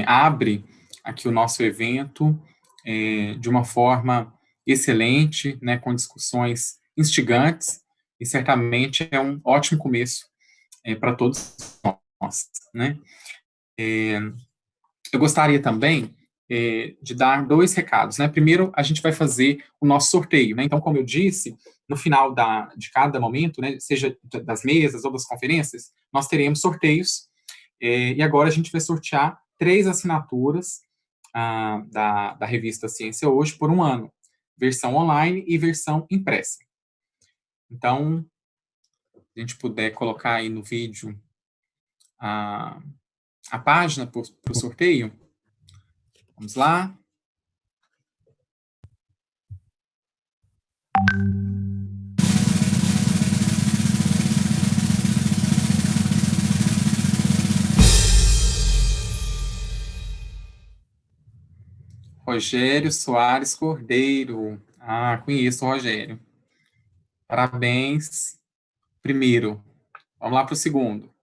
abre aqui o nosso evento de uma forma excelente, né, com discussões instigantes, e certamente é um ótimo começo para todos nós, né. Eu gostaria também de dar 2 recados, né? Primeiro, a gente vai fazer o nosso sorteio, né? Então, como eu disse, no final de cada momento, né, seja das mesas ou das conferências, nós teremos sorteios, e agora a gente vai sortear 3 assinaturas da revista Ciência Hoje por 1 ano, versão online e versão impressa. Então, se a gente puder colocar aí no vídeo a página para o sorteio. Vamos lá. Rogério Soares Cordeiro. Conheço o Rogério. Parabéns. Primeiro. Vamos lá para o segundo.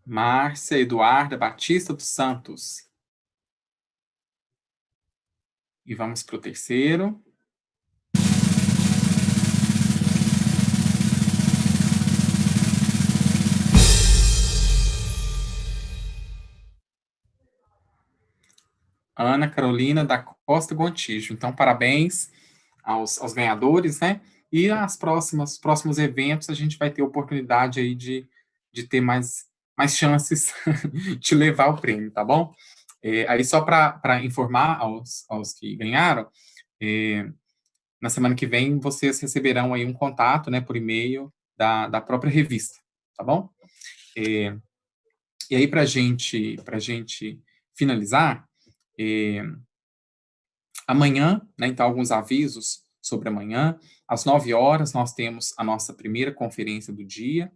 Márcia Eduarda Batista dos Santos. E vamos para o terceiro. Ana Carolina da Costa Gontijo. Então, parabéns aos ganhadores, né? E próximos eventos a gente vai ter oportunidade aí de ter mais chances de levar o prêmio, tá bom? Aí só para informar aos que ganharam, na semana que vem vocês receberão aí um contato, né, por e-mail da própria revista, tá bom? E aí para gente finalizar, amanhã, né, então alguns avisos sobre amanhã, às 9 horas nós temos a nossa primeira conferência do dia.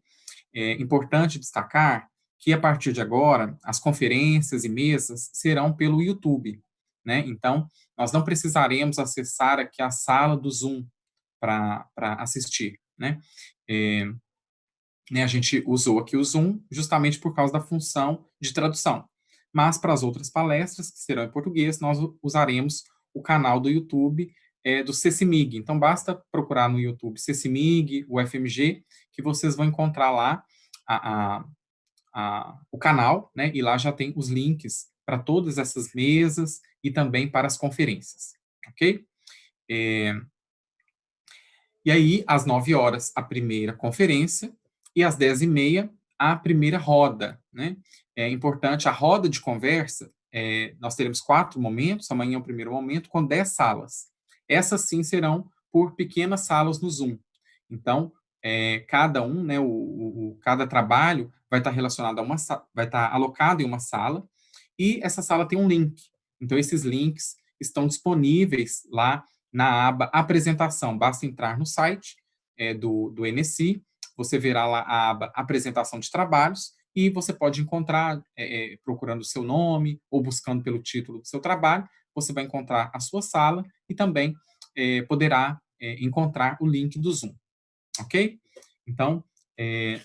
É importante destacar que, a partir de agora, as conferências e mesas serão pelo YouTube, né? Então, nós não precisaremos acessar aqui a sala do Zoom para assistir, né? A gente usou aqui o Zoom justamente por causa da função de tradução. Mas, para as outras palestras, que serão em português, nós usaremos o canal do YouTube do CECIMIG. Então, basta procurar no YouTube CECIMIG, o FMG, que vocês vão encontrar lá o canal, né? E lá já tem os links para todas essas mesas e também para as conferências, ok? E aí, às 9 horas, a primeira conferência, e às 10h30, a primeira roda, né? É importante, a roda de conversa, nós teremos 4 momentos, amanhã é o primeiro momento, com 10 salas. Essas, sim, serão por pequenas salas no Zoom. Então, cada um, né, cada trabalho vai estar relacionado vai estar alocado em uma sala, e essa sala tem um link. Então, esses links estão disponíveis lá na aba Apresentação. Basta entrar no site do NSI, você verá lá a aba Apresentação de Trabalhos, e você pode encontrar, procurando o seu nome, ou buscando pelo título do seu trabalho, você vai encontrar a sua sala, e também poderá encontrar o link do Zoom. Ok? Então,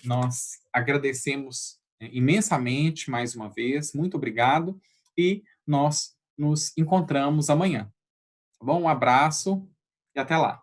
nós agradecemos imensamente, mais uma vez, muito obrigado, e nós nos encontramos amanhã. Tá bom? Um abraço e até lá.